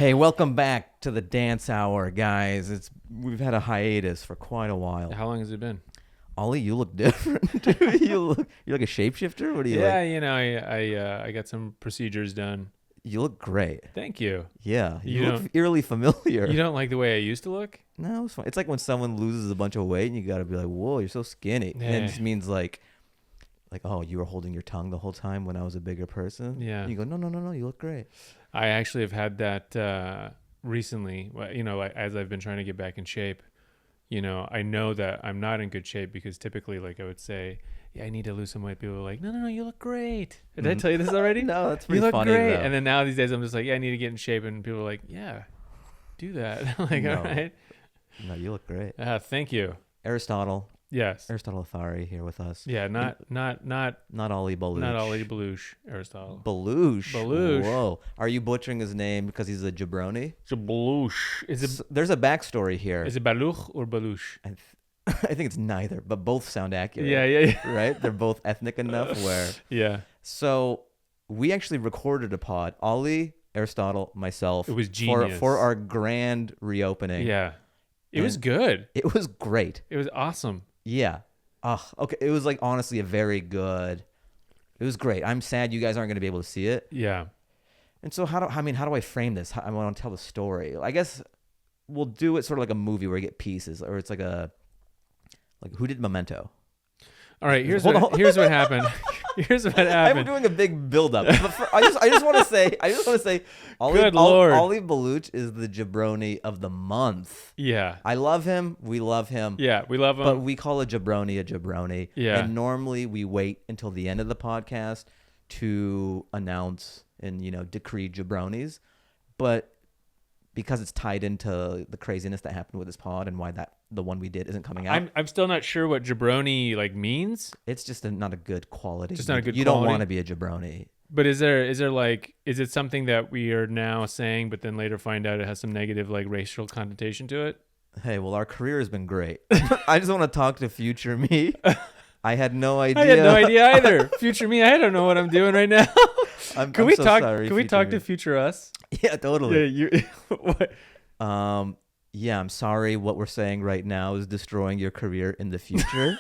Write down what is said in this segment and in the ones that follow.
Hey, welcome back to the dance hour, guys. We've had a hiatus for quite a while. How long has it been? Ollie, you look different. Dude. You're like a shapeshifter. What are you like? Yeah, you know, I got some procedures done. You look great. Thank you. Yeah, you look eerily familiar. You don't like the way I used to look? No, it's fine. It's like when someone loses a bunch of weight and you got to be like, "Whoa, you're so skinny." Yeah. And it just means like, oh, you were holding your tongue the whole time when I was a bigger person. Yeah. And you go, no, you look great. I actually have had that recently. You know, as I've been trying to get back in shape. You know, I know that I'm not in good shape because typically, like, I would say, yeah, I need to lose some weight. People are like, no, you look great. Did I tell you this already? No, that's pretty you look funny. Great. Though. And then now these days, I'm just like, yeah, I need to get in shape. And people are like, yeah, do that. I'm like, No. all right. No, you look great. Thank you. Aristotle. Yes. Aristotle Athari here with us. Yeah, not Ollie Belush. Not Ollie Belush, Aristotle. Belush. Belush. Whoa. Are you butchering his name because he's a jabroni? It's a Belush. There's a backstory here. Is it Baluch or Belush? I think it's neither, but both sound accurate. Yeah. Right? They're both ethnic enough where. Yeah. So we actually recorded a pod. Ollie, Aristotle, myself. It was genius. For our grand reopening. Yeah. It was good. It was great. It was awesome. Yeah. Okay. It was like honestly a very good. It was great. I'm sad you guys aren't going to be able to see it. Yeah. And so how do I frame this? I want to tell the story. I guess we'll do it sort of like a movie where you get pieces, or it's like who did Memento? All right. Here's what happened. Here's what happened. I'm doing a big build-up. But I just want to say, Good Lord. Ollie Belush is the jabroni of the month. Yeah. I love him. We love him. Yeah, we love him. But we call a jabroni. Yeah. And normally we wait until the end of the podcast to announce and, decree jabronis. But because it's tied into the craziness that happened with this pod and why the one we did isn't coming out. I'm still not sure what jabroni means. It's just not a good quality. Just not a good You quality. don't want to be a jabroni. But is it something that we are now saying, but then later find out it has some negative like racial connotation to it? Hey, well, our career has been great. I just want to talk to future me. I had no idea. I had no idea either. Future me, I don't know what I'm doing right now. Can we talk to future us? Yeah, totally. Yeah, what? Yeah, I'm sorry. What we're saying right now is destroying your career in the future.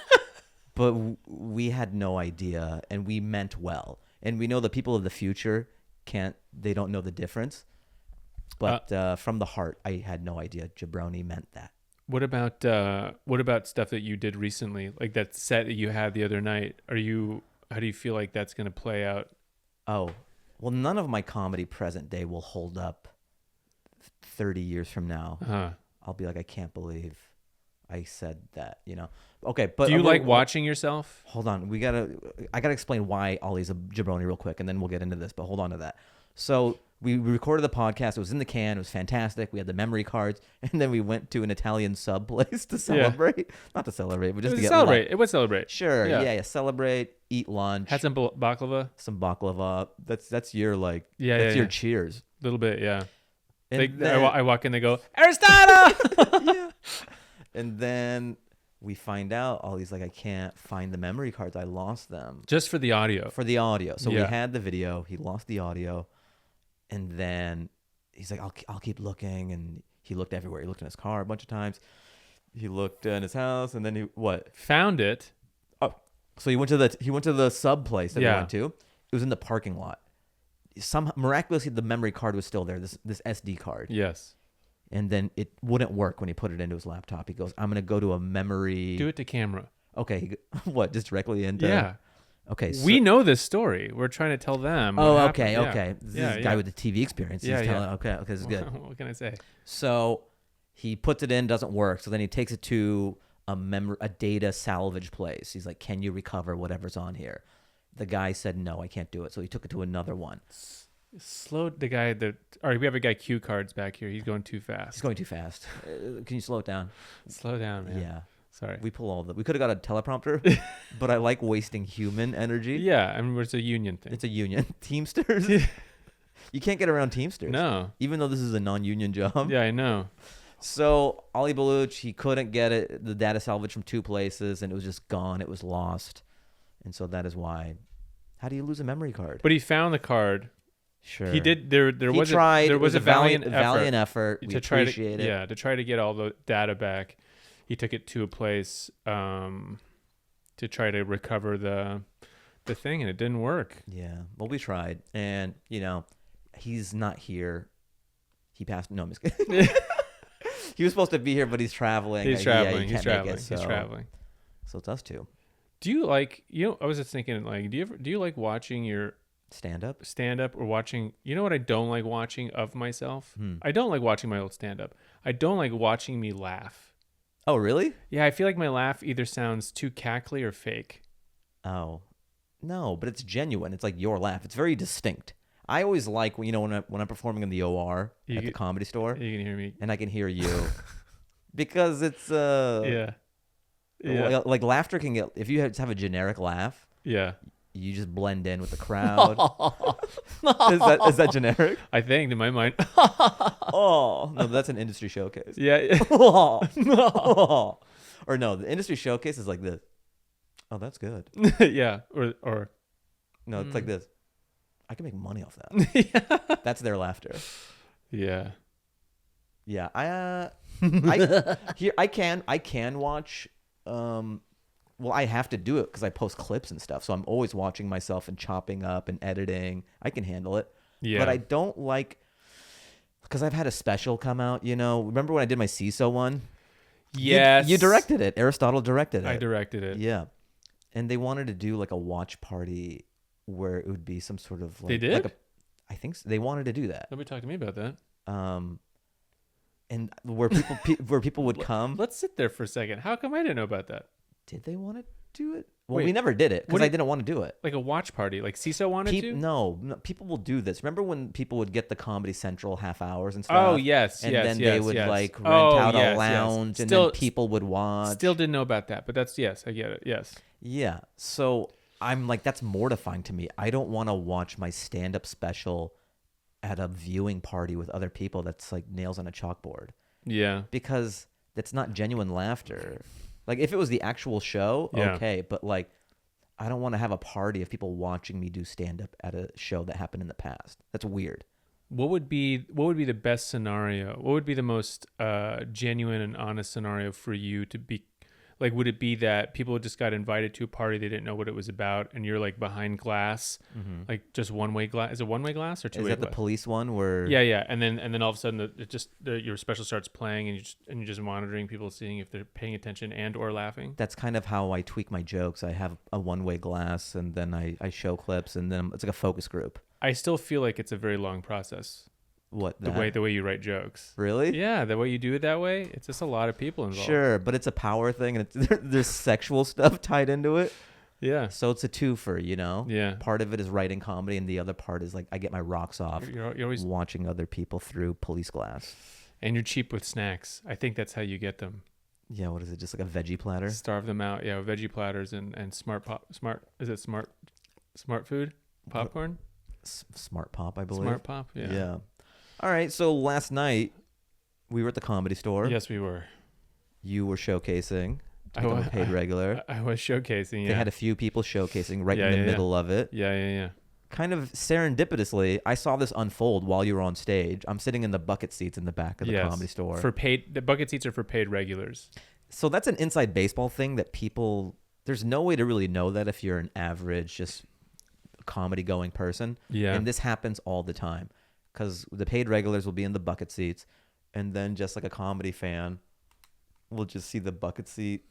But we had no idea, and we meant well. And we know the people of the future they don't know the difference. But from the heart, I had no idea jabroni meant that. What about stuff that you did recently, like that set that you had the other night? How do you feel like that's going to play out? Oh, well, none of my comedy present day will hold up 30 years from now. Uh-huh. I'll be like, I can't believe I said that, Okay, but do you like watching yourself? Hold on, I gotta explain why Ollie's a jabroni real quick, and then we'll get into this. But hold on to that. So we recorded the podcast. It was in the can. It was fantastic. We had the memory cards, and then we went to an Italian sub place to celebrate. Yeah. Not to celebrate, but just to get celebrate. lunch. It was celebrate. Sure. Yeah. Celebrate. Eat lunch. Had some baklava. Some baklava. That's your your cheers. A little bit, yeah. And I walk in, they go, Aristotle! Yeah. And then we find out, Ollie's like, I can't find the memory cards. I lost them. Just for the audio. For the audio. So we had the video. He lost the audio. And then he's like, I'll keep looking. And he looked everywhere. He looked in his car a bunch of times. He looked in his house. And then found it. Oh, so he went to the sub place that we went to. It was in the parking lot. Miraculously, the memory card was still there, this SD card. Yes. And then it wouldn't work when he put it into his laptop. He goes, I'm going to go to a memory. Do it to camera. Okay. What? Just directly into? Yeah. Okay. So... we know this story. We're trying to tell them. Oh, okay. Okay. This is a guy with the TV experience. He's telling, okay. This is good. What can I say? So he puts it in, doesn't work. So then he takes it to a data salvage place. He's like, can you recover whatever's on here? The guy said, no, I can't do it. So he took it to another one. Slow the guy all right, we have a guy cue cards back here. He's going too fast. He's going too fast. Can you slow it down? Slow down, man. Yeah. Sorry. We could have got a teleprompter, but I like wasting human energy. Yeah, I mean, it's a union thing. It's a union. Teamsters? You can't get around Teamsters. No. Even though this is a non-union job. Yeah, I know. So Ollie Belush, he couldn't get the data salvage from two places, and it was just gone. It was lost. And so that is why. How do you lose a memory card? But he found the card. Sure. He did. There He was tried. there It was a valiant effort. We to try appreciate it. to try to get all the data back. He took it to a place to try to recover the thing, and it didn't work. Yeah. Well, we tried, and he's not here. He passed. No, I'm just kidding. He was supposed to be here, but he's traveling. He's traveling. He's traveling. So it's us two. Do you like? I was just thinking, like, do you like watching your stand up or watching? You know what I don't like watching of myself? I don't like watching my old stand up. I don't like watching me laugh. Oh, really? Yeah, I feel like my laugh either sounds too cackly or fake. Oh, no, but it's genuine. It's like your laugh. It's very distinct. I always like when I'm performing in the OR at the Comedy Store. You can hear me, and I can hear you because it's yeah. like laughter can get, if you have a generic laugh. Yeah. You just blend in with the crowd. Is that generic? I think in my mind. Oh no, that's an industry showcase. Yeah. Oh. Or no, the industry showcase is like this. Oh, that's good. Yeah. Or no, it's like this. I can make money off that. Yeah. That's their laughter. Yeah. Yeah. I can watch. Well, I have to do it because I post clips and stuff. So I'm always watching myself and chopping up and editing. I can handle it. Yeah. But I don't like, because I've had a special come out, Remember when I did my CISO one? Yes. You directed it. Aristotle directed it. I directed it. Yeah. And they wanted to do like a watch party where it would be some sort of like. They did? I think so. They wanted to do that. Nobody talked to me about that. And where people would come. Let's sit there for a second. How come I didn't know about that? Did they want to do it? Well, Wait, we never did it because I didn't want to do it. Like a watch party, like CISO wanted to? No, people will do this. Remember when people would get the Comedy Central half hours and stuff? Oh, yes, and yes, then yes, they would yes. like rent out a lounge, yes. and then people would watch. Still didn't know about that, but that's, yes, I get it, yes. Yeah, so I'm like, that's mortifying to me. I don't want to watch my stand-up special at a viewing party with other people that's like nails on a chalkboard. Yeah. Because that's not genuine laughter. Like, if it was the actual show, okay, but like, I don't want to have a party of people watching me do stand-up at a show that happened in the past. That's weird. What would be the best scenario? What would be the most genuine and honest scenario for you to be? Like, would it be that people just got invited to a party, they didn't know what it was about, and you're like behind glass, like just one-way glass? Is it one-way glass or two-way glass? Is that the police one where? Yeah, and then all of a sudden your special starts playing, and you're just monitoring people, seeing if they're paying attention and or laughing. That's kind of how I tweak my jokes. I have a one-way glass, and then I show clips, and then it's like a focus group. I still feel like it's a very long process. What, the way you write jokes? Really? Yeah, the way you do it that way, it's just a lot of people involved. Sure, but it's a power thing, and there's sexual stuff tied into it. Yeah. So it's a twofer, Yeah. Part of it is writing comedy, and the other part is like I get my rocks off you're always watching other people through police glass. And you're cheap with snacks. I think that's how you get them. Yeah, what is it? Just like a veggie platter? Starve them out. Yeah, veggie platters and smart food? Popcorn? Smart Pop, I believe. Smart Pop, yeah. Yeah. All right, so last night we were at the Comedy Store. Yes, we were. You were showcasing. I was paid regular. I was showcasing, yeah. They had a few people showcasing right in the middle of it. Yeah. Kind of serendipitously, I saw this unfold while you were on stage. I'm sitting in the bucket seats in the back of the Comedy Store. The bucket seats are for paid regulars. So that's an inside baseball thing that people, there's no way to really know that if you're an average, just comedy going person. Yeah. And this happens all the time because the paid regulars will be in the bucket seats, and then just like a comedy fan will just see the bucket seat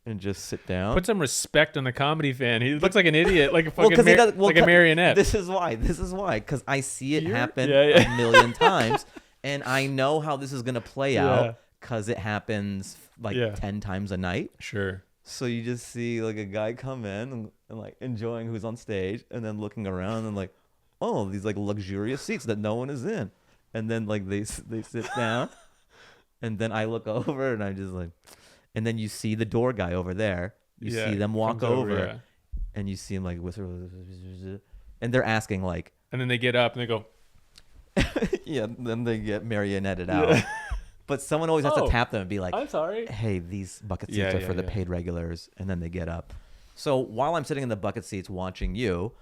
and just sit down. Put some respect on the comedy fan. He looks like an idiot, like a fucking like a marionette. This is why, because I see it happen a million times, and I know how this is gonna play out because it happens like 10 times a night. Sure. So you just see like a guy come in and like enjoying who's on stage, and then looking around and like, oh, these like luxurious seats that no one is in, and then like they sit down, and then I look over and I'm just like, and then you see the door guy over there. You see them walk over, and you see him like whisper, and they're asking like, and then they get up and they go, then they get marionetted out. But someone always has to tap them and be like, I'm sorry. Hey, these bucket seats are for the paid regulars. And then they get up. So while I'm sitting in the bucket seats watching you,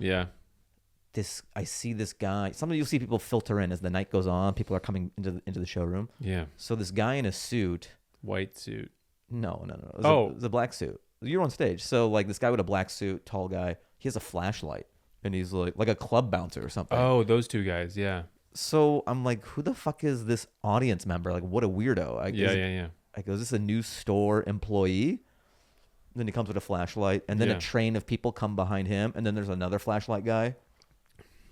I see this guy. Sometimes you'll see people filter in as the night goes on. People are coming into the showroom. Yeah. So this guy in a suit. White suit. No. It was a black suit. You're on stage. So like this guy with a black suit, tall guy, he has a flashlight and he's like a club bouncer or something. Oh, those two guys. Yeah. So I'm like, who the fuck is this audience member? Like, what a weirdo. Yeah. I go, is this a new store employee? Then he comes with a flashlight and then a train of people come behind him. And then there's another flashlight guy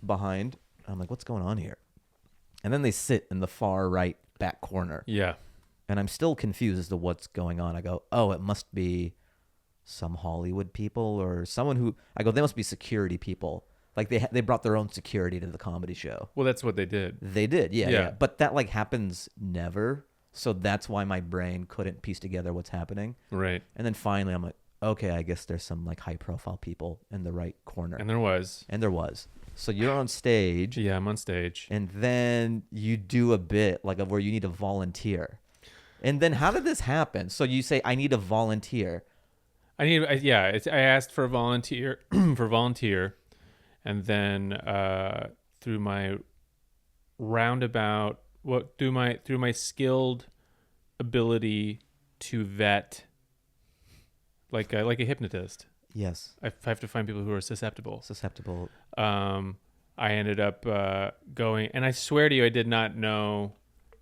behind. I'm like, what's going on here? And then they sit in the far right back corner. Yeah. And I'm still confused as to what's going on. I go, oh, it must be some Hollywood people or someone who, I go, they must be security people. Like they brought their own security to the comedy show. Well, that's what they did. They did, yeah. But that like happens never. So that's why my brain couldn't piece together what's happening. Right. And then finally I'm like, okay, I guess there's some like high profile people in the right corner. And there was. So you're on stage. Yeah, I'm on stage. And then you do a bit like where you need to volunteer. And then how did this happen? So you say, I need a volunteer. I asked for a volunteer and then through my roundabout, through my skilled ability to vet, like a hypnotist. Yes, I have to find people who are susceptible. I ended up going, and I swear to you, I did not know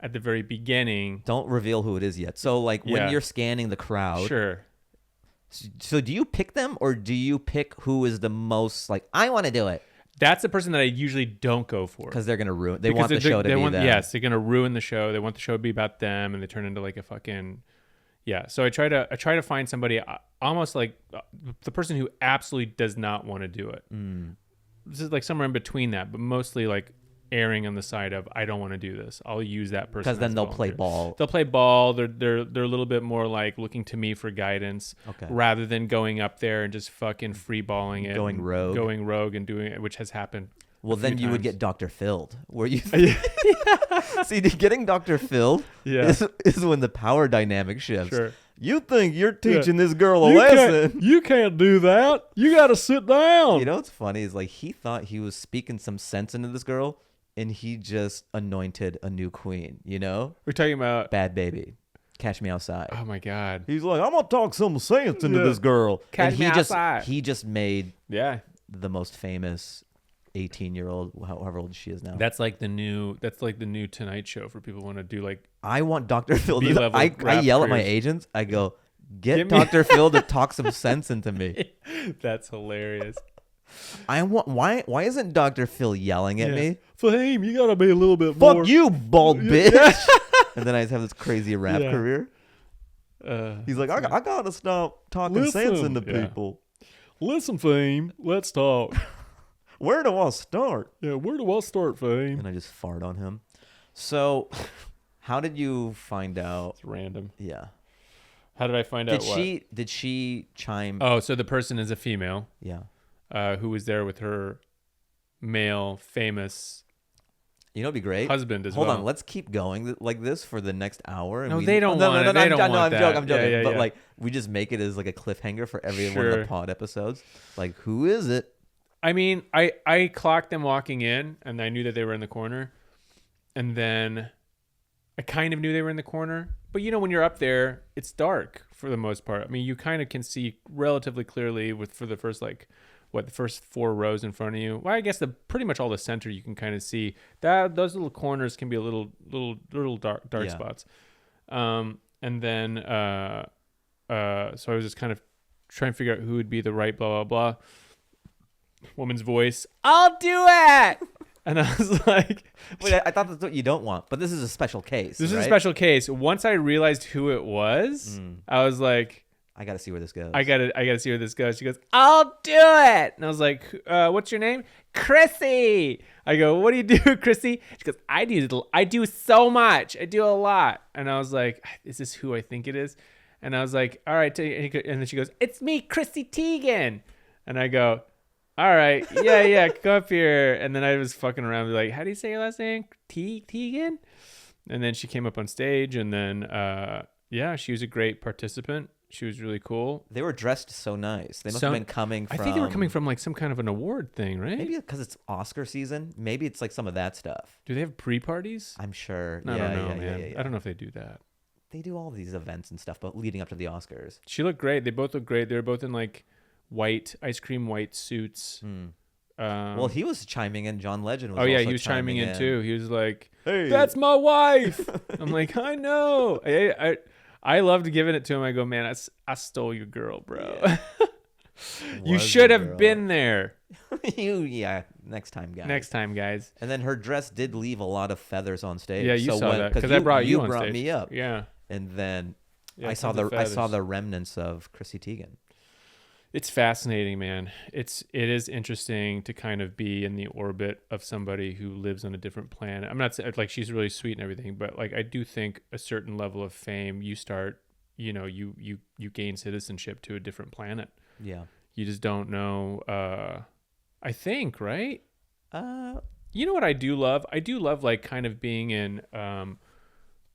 at the very beginning. Don't reveal who it is yet. So like when you're scanning the crowd. Sure. So do you pick them or do you pick who is the most like, I want to do it? That's the person that I usually don't go for. Because they're going to ruin. They want the show to be them. Yes, they're going to ruin the show. They want the show to be about them, and they turn into like a fucking. Yeah, so I try to find somebody almost like the person who absolutely does not want to do it. This is like somewhere in between that, but mostly like erring on the side of I don't want to do this. I'll use that person because then they'll play ball. They'll play ball. They're a little bit more like looking to me for guidance, rather than going up there and just fucking free balling it, going rogue and doing it, which has happened. Well, then you would get Dr. Phil'd. Where you see, getting Dr. Phil'd is when the power dynamic shifts. Sure. You think you're teaching this girl a lesson. You can't do that. You got to sit down. You know what's funny is like he thought he was speaking some sense into this girl, and he just anointed a new queen, you know? We're talking about Bad Baby. Catch Me Outside. Oh my God. He's like, I'm gonna talk some sense into this girl. Catch me outside. He just made the most famous 18-year-old, however old she is now. That's like the new Tonight Show for people who want to do like. I want Dr. Phil. I yell at my agents. I go, get Dr. Phil to talk some sense into me. That's hilarious. I want. Why isn't Dr. Phil yelling at me? Fahim, you gotta be a little bit more. Fuck you, bald bitch. And then I just have this crazy rap career. He's like, I gotta stop talking sense into people. Listen, Fahim, let's talk. Where do I start? Yeah, where do I start, Fahim? And I just fart on him. So, how did you find out? It's random. Yeah. How did I find out what? Did she chime? Oh, so the person is a female. Yeah. Who was there with her male famous it'd be great. Husband as Hold well. on, let's keep going like this for the next hour. And they don't want it. I'm joking. But like, we just make it as like a cliffhanger for every one of the pod episodes. Like, who is it? I mean, I clocked them walking in, and I knew that they were in the corner, and then I kind of knew they were in the corner. But you know, when you're up there, it's dark for the most part. I mean, you kind of can see relatively clearly for the first the first 4 rows in front of you. Well, I guess pretty much all the center you can kind of see. Those little corners can be a little dark spots. And then so I was just kind of trying to figure out who would be the right blah blah blah. Woman's voice, I'll do it. And I was like, wait, I thought that's what you don't want, but this is a special case. This is a special case. Once I realized who it was, I was like, I got to see where this goes. I gotta see where this goes. She goes, I'll do it. And I was like, what's your name? Chrissy. I go, what do you do, Chrissy? She goes, I do so much. I do a lot. And I was like, is this who I think it is? And I was like, all right. And then she goes, it's me, Chrissy Teigen. And I go, all right, yeah, come up here. And then I was fucking around, like, how do you say your last name? Teigen? And then she came up on stage, and then, she was a great participant. She was really cool. They were dressed so nice. They must So- have been coming from... I think they were coming from like some kind of an award thing, right? Maybe because it's Oscar season. Maybe it's like some of that stuff. Do they have pre-parties? I'm sure. I Yeah, don't know, yeah, man. yeah, yeah. I don't know if they do that. They do all these events and stuff, but leading up to the Oscars. She looked great. They both looked great. They were both in like white, ice cream white suits. Well, he was chiming in. John Legend was Oh yeah, also he was chiming in too. He was like, Hey. "That's my wife." I'm like, I know. I loved giving it to him. I go, man, I stole your girl, bro. Yeah. You Was should your have girl. been there. Yeah, next time, guys. Next time, guys. And then her dress did leave a lot of feathers on stage. Yeah, you so saw that because I brought you on brought stage. me up. Yeah. And then Yeah, I saw tons of I saw feathers. the remnants of Chrissy Teigen. It's fascinating, man. It is interesting to kind of be in the orbit of somebody who lives on a different planet. I'm not saying like she's really sweet and everything, but like I do think a certain level of fame, you start, you know, you gain citizenship to a different planet. Yeah. You just don't know. I think, right? Uh, You know what I do love? I do love like kind of being in, when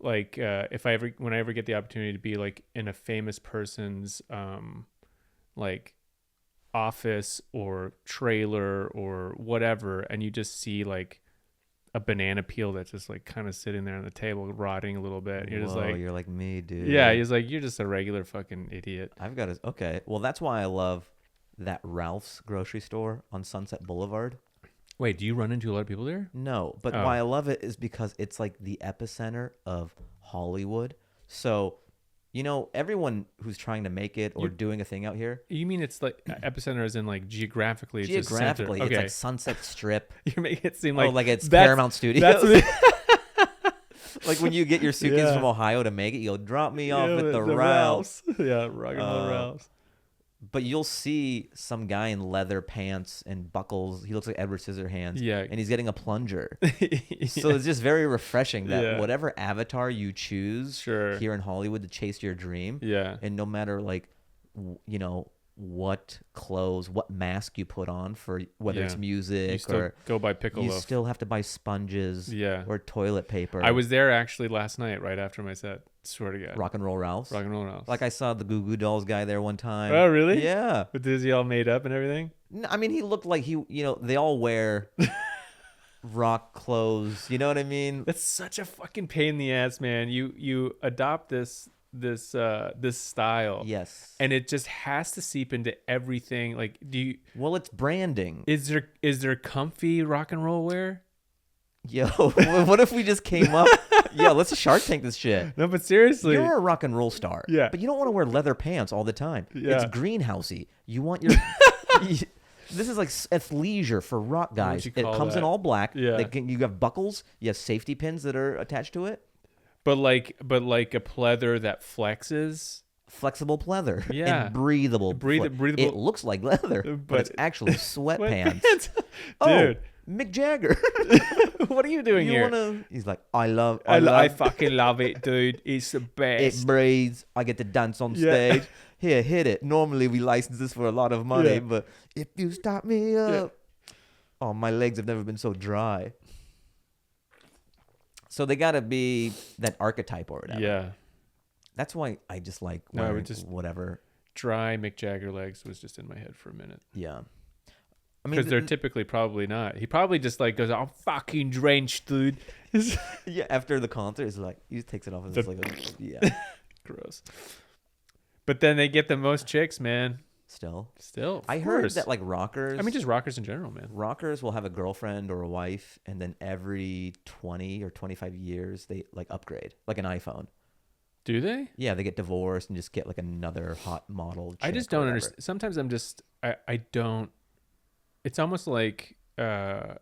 I ever get the opportunity to be like in a famous person's, like office or trailer or whatever, and you just see like a banana peel that's just like kind of sitting there on the table rotting a little bit. You're just like, you're like me, dude. yeah, he's like, you're just a regular fucking idiot. I've got to. Okay. Well, that's why I love that Ralph's grocery store on Sunset Boulevard. Wait, do you run into a lot of people there? No, but Oh. why I love it is because it's like the epicenter of Hollywood. So, you know, everyone who's trying to make it or doing a thing out here, You mean it's like epicenter as in like geographically? It's just geographically, center. it's Okay. like Sunset Strip. You're making it seem Like, like it's that's- Paramount Studios. That's Like when you get your suitcase Yeah. from Ohio to make it, you'll drop me off Yeah, at the Ralph's. Yeah, rock and roll Uh, Ralph's. But you'll see some guy in leather pants and buckles. He looks like Edward Scissorhands. Yeah. And he's getting a plunger. So it's just very refreshing that Yeah. whatever avatar you choose Sure. here in Hollywood to chase your dream, Yeah. and no matter like, you know, what clothes, what mask you put on for whether it's Yeah. music You still or go by pickle you loaf. still have to buy sponges Yeah. or toilet paper. I was there actually last night, right after my set. Swear to God. Rock and Roll Ralph's. Rock and roll Ralph's. Like I saw the Goo Goo Dolls guy there one time. Oh, really? Yeah. But is he all made up and everything? I mean, he looked like they all wear rock clothes. You know what I mean? That's such a fucking pain in the ass, man. You adopt this style. Yes. And it just has to seep into everything. Like, Well, it's branding. is there comfy rock and roll wear? Yo, what if we just came up? Yo, let's Shark Tank this shit. No, but seriously. You're a rock and roll star. Yeah. But you don't want to wear leather pants all the time. Yeah. It's greenhousey. You want your... This is like athleisure for rock guys. you It call comes in that? all black. Yeah. You have buckles. You have safety pins that are attached to it. But like a pleather that flexes. Flexible pleather. Yeah. And breathable. Breathable. It looks like leather, but it's actually sweatpants. Sweatpants. Oh, Dude. Mick Jagger. What are you doing here? He's like, I I fucking love it, dude. It's the best. it breathes. I get to dance on Yeah. stage. Here, hit it. Normally we license this for a lot of money, Yeah. but if you stop me up, oh, my legs have never been so dry. So they gotta be that archetype or whatever. Yeah. That's why I just like No, I would wearing just- whatever. Dry Mick Jagger legs was just in my head for a minute. Yeah. I mean, Because they're typically probably not. He probably just like goes, I'm fucking drenched, dude. yeah. After the concert, it's like he just takes it off and it's like, yeah. Gross. But then they get the most chicks, man. Still, Still. I of heard course. that like rockers. I mean, just rockers in general, man. rockers will have a girlfriend or a wife, and then every 20 or 25 years they like upgrade, like an iPhone. Do they? Yeah, they get divorced and just get like another hot model. I just chick or don't whatever. understand. Sometimes I don't. It's almost like to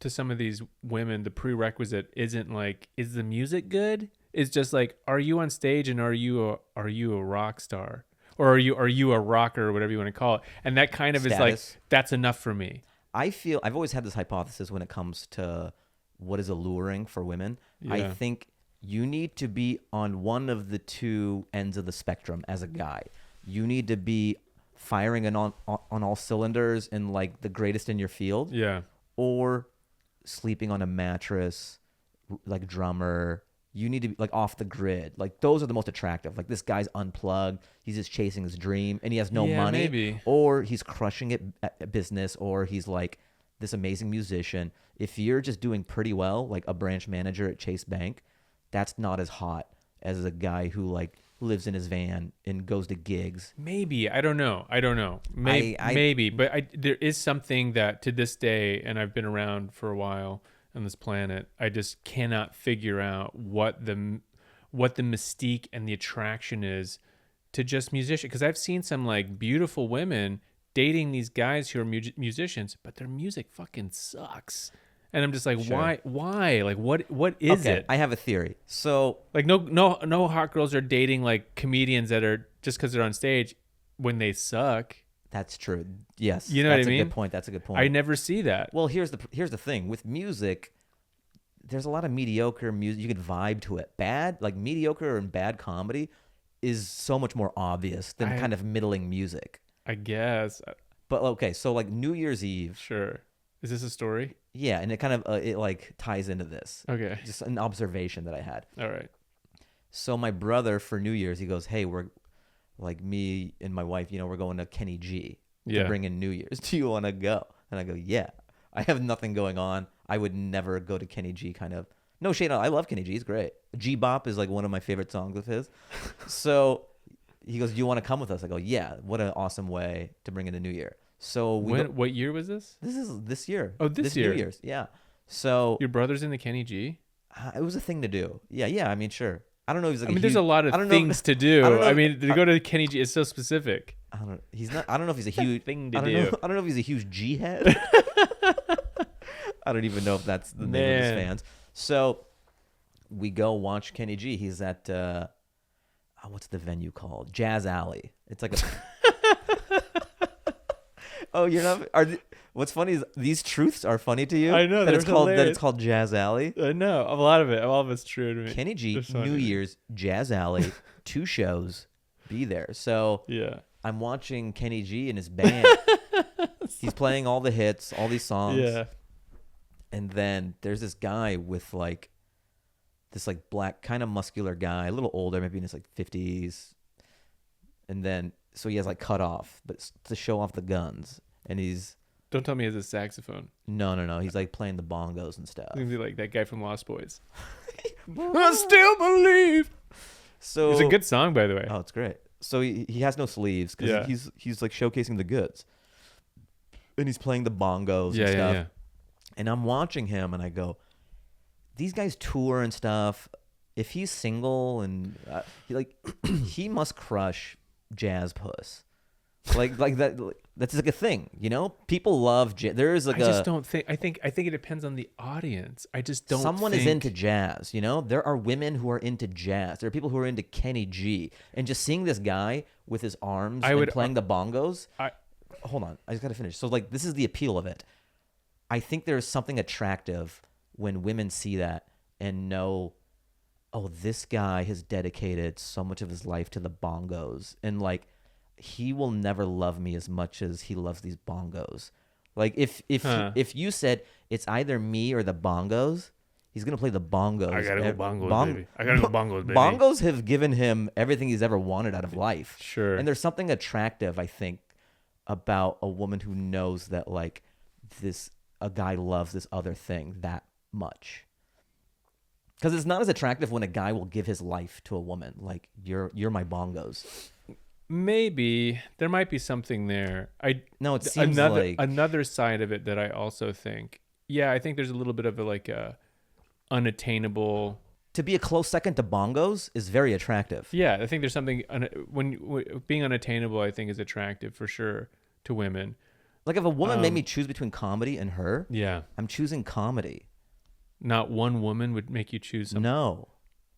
some of these women, the prerequisite isn't like, is the music good? It's just like, are you on stage and are you a rock star? Or are you a rocker or whatever you want to call it? And that kind of is like, Status. that's enough for me. I've always had this hypothesis when it comes to what is alluring for women. I Yeah. think you need to be on one of the two ends of the spectrum as a guy. You need to be firing on all cylinders and like the greatest in your field, Yeah. or sleeping on a mattress, like drummer, You need to be like off the grid. Like those are the most attractive. Like this guy's unplugged. He's just chasing his dream and he has no money. Maybe. Or he's crushing it at business, or he's like this amazing musician. If you're just doing pretty well, like a branch manager at Chase Bank, that's not as hot as a guy who like lives in his van and goes to gigs. Maybe. I don't know. Maybe. But there is something that to this day, and I've been around for a while on this planet, I just cannot figure out what the mystique and the attraction is to just musicians. Because I've seen some like beautiful women dating these guys who are musicians, but their music fucking sucks. And I'm just like, Sure. why? Like, what is it? I have a theory. So Like, no hot girls are dating like comedians that are just because they're on stage when they suck. that's true. Yes. You know what I That's a mean? good point. That's a good point. I never see that. Well, here's the thing with music. There's a lot of mediocre music. You could vibe to it. Bad, like mediocre and bad comedy, is so much more obvious than kind of middling music. I guess. But okay, so like New Year's Eve, Sure. Is this a story? yeah, and it kind of it like ties into this. Okay. Just an observation that I had. All right. So my brother for New Year's, he goes, "Hey, we're like me and my wife, we're going to Kenny G to bring in New Year's. Do you want to go?" And I go, "Yeah." I have nothing going on. I would never go to Kenny G. Kind of no shade. I love Kenny G. He's great. G Bop is like one of my favorite songs of his. So he goes, "Do you want to come with us?" I go, "Yeah." What an awesome way to bring in the New Year. So What year was this? This is this year. Oh, this year. New Year's. Yeah. So Your brother's in the Kenny G? it was a thing to do. Yeah. I mean, sure. I don't know if he's like. I mean, there's a lot of things to do. I mean, to go to Kenny G is so specific. I don't. He's not. I don't know if he's a huge thing to I don't do. know. I don't know if he's a huge G head. I don't even know if that's the name of his fans. So we go watch Kenny G. He's at what's the venue called? Jazz Alley. It's like a. Oh, you're not. What's funny is these truths are funny to you. I know that they're it's called Jazz Alley. I know a lot of it. All of it's true to me. Kenny G, It's funny. New Year's, Jazz Alley, 2 shows, be there. So Yeah. I'm watching Kenny G and his band. He's playing all the hits, all these songs. Yeah. And then there's this guy with like this like black kind of muscular guy, a little older, maybe in his like 50s. And then so he has like cut off, but to show off the guns. And he's Don't tell me he has a saxophone. no. He's like playing the bongos and stuff. He's gonna be like that guy from Lost Boys. I still believe. So It's a good song, by the way. Oh, it's great. So he has no sleeves because Yeah. he's like showcasing the goods, and he's playing the bongos Yeah, and stuff. yeah. And I'm watching him, and I go, these guys tour and stuff. If he's single and he must crush jazz puss, like that. That's like a thing, People love jazz. There is like I just don't think. I think it depends on the audience. I just don't. Someone think... is into jazz, There are women who are into jazz. There are people who are into Kenny G. And just seeing this guy with his arms playing the bongos. Hold on, I just gotta finish. So like, this is the appeal of it. I think there's something attractive when women see that and know, oh, this guy has dedicated so much of his life to the bongos, and like, he will never love me as much as he loves these bongos. Like if you said it's either me or the bongos, he's gonna play the bongos. I gotta go bongos, baby. I gotta go bongos, baby. Bongos have given him everything he's ever wanted out of life. Sure. And there's something attractive, I think, about a woman who knows that like a guy loves this other thing that much. Because it's not as attractive when a guy will give his life to a woman. Like, you're my bongos. Maybe there might be something there. No, it seems another side of it that I also think. Yeah, I think there's a little bit of a unattainable. To be a close second to bongos is very attractive. Yeah, I think there's something when being unattainable, I think, is attractive for sure to women. Like, if a woman made me choose between comedy and her, yeah, I'm choosing comedy. Not one woman would make you choose something. No.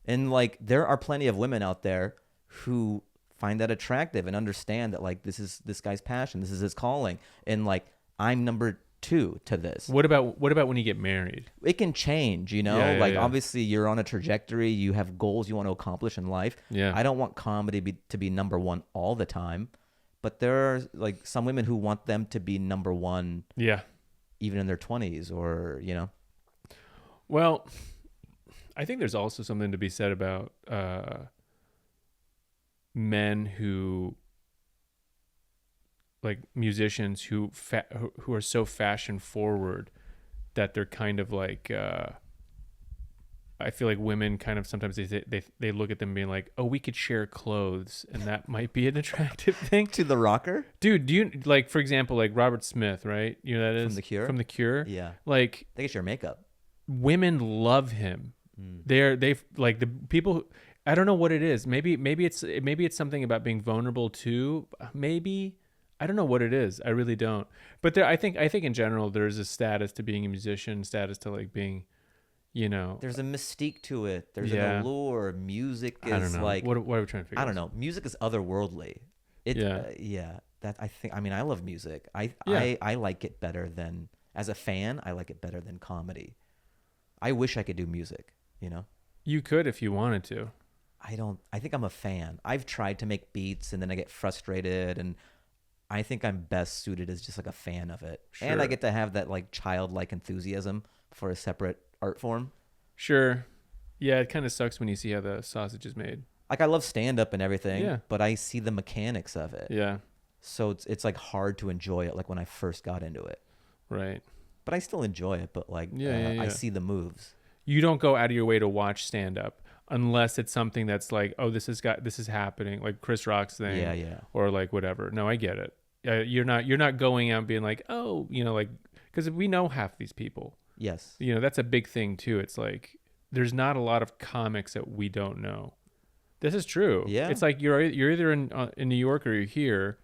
And like, there are plenty of women out there who find that attractive and understand that like, this is this guy's passion, this is his calling, and like, I'm number 2 to this. What about when you get married? It can change, obviously you're on a trajectory, you have goals you want to accomplish in life. Yeah. I don't want comedy to be number 1 all the time, but there are like some women who want them to be number 1. Yeah. Even in their 20s or. Well, I think there's also something to be said about men who, like musicians who are so fashion forward that they're kind of like I feel like women kind of sometimes they look at them being like, oh, we could share clothes, and that might be an attractive thing. To the rocker? Dude, do you like, for example, like Robert Smith, right? You know that is From The Cure? From The Cure. Yeah. Like, They can share makeup. women love him. They've like the people who, I don't know what it is. Maybe it's something about being vulnerable too. Maybe, I don't know what it is. I really don't. But I think in general there's a status to being a musician, status to like being, you know, There's a mystique to it. There's Yeah. an allure. Music is I don't know. like, What are we trying to figure I out? don't know. Music is otherworldly. Yeah. Yeah. That I think. I mean, I love music. Yeah. I like it better than, as a fan, I like it better than comedy. I wish I could do music. You know. You could if you wanted to. I don't. I think I'm a fan. I've tried to make beats and then I get frustrated, and I think I'm best suited as just like a fan of it. And I Sure. get to have that like childlike enthusiasm for a separate art form. Sure. Yeah, it kind of sucks when you see how the sausage is made. Like I love stand up and everything, Yeah. but I see the mechanics of it. Yeah. So it's like hard to enjoy it like when I first got into it. Right. But I still enjoy it, but like Yeah. I see the moves. You don't go out of your way to watch stand up unless it's something that's like, oh, this is happening, like Chris Rock's thing. Yeah. Or like whatever. No, I get it. You're not going out and being like, oh, you know, like, because we know half these people. Yes. You know, that's a big thing too. It's like there's not a lot of comics that we don't know. This is true. Yeah. It's like you're either in New York or you're here.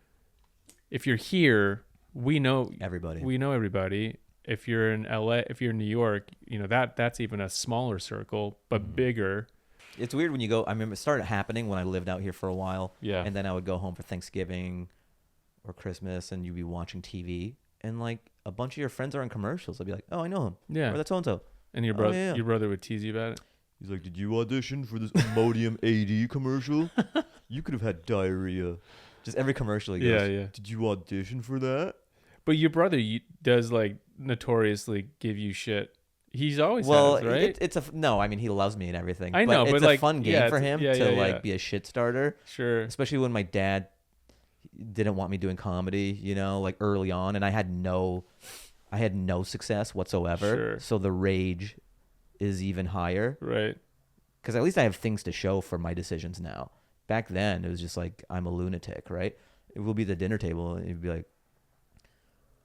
If you're here, we know Everybody. We know everybody. If you're in LA, if you're in New York, you know that's even a smaller circle, but bigger. It's weird when you go. I remember it started happening when I lived out here for a while. Yeah. And then I would go home for Thanksgiving or Christmas, and you'd be watching TV, and like a bunch of your friends are in commercials. I'd be like, oh, I know him. Yeah. Or that's so and so. And your Oh, brother, yeah. your brother would tease you about it. He's like, did you audition for this Imodium AD commercial? You could have had diarrhea. Just every commercial he goes, Yeah. did you audition for that? But your brother does like notoriously give you shit. He's always Well, has, right? it's no. I mean, he loves me and everything. I know, it's but a like, fun game yeah, for it's- him yeah, to yeah, like yeah. be a shit starter. Sure. Especially when my dad didn't want me doing comedy, you know, like early on, and I had no success whatsoever. Sure. So the rage is even higher Right. because at least I have things to show for my decisions now. Back then, it was just like I'm a lunatic, right? It will be the dinner table, and he'd be like,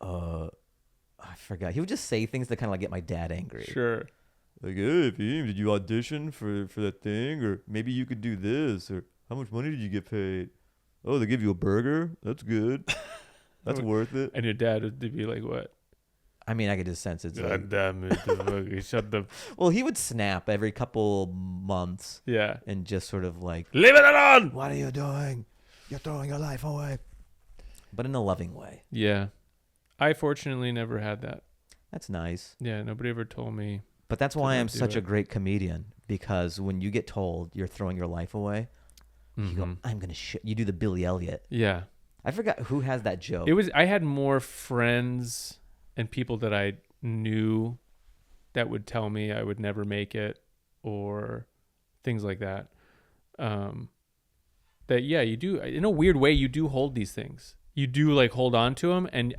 I forgot. He would just say things that kind of like get my dad angry. Sure. Like, hey, Fahim, did you audition for that thing? Or maybe you could do this? Or how much money did you get paid? Oh, they give you a burger? That's good. That's worth it. And your dad would be like, what? I mean, I could just sense it's like, God damn it. Shut the... well, he would snap every couple months Yeah. and just sort of like, Leave it alone! what are you doing? You're throwing your life away. But in a loving way. Yeah. I fortunately never had that. That's nice. Yeah, nobody ever told me. But that's why not I'm do such a it. great comedian, because when you get told you're throwing your life away, you go, Mhm. I'm going to shit. You do the Billy Elliot. Yeah. I forgot who has that joke. I had more friends and people that I knew that would tell me I would never make it or things like that. That, yeah, you do, in a weird way, you do hold these things. You do like hold on to them. And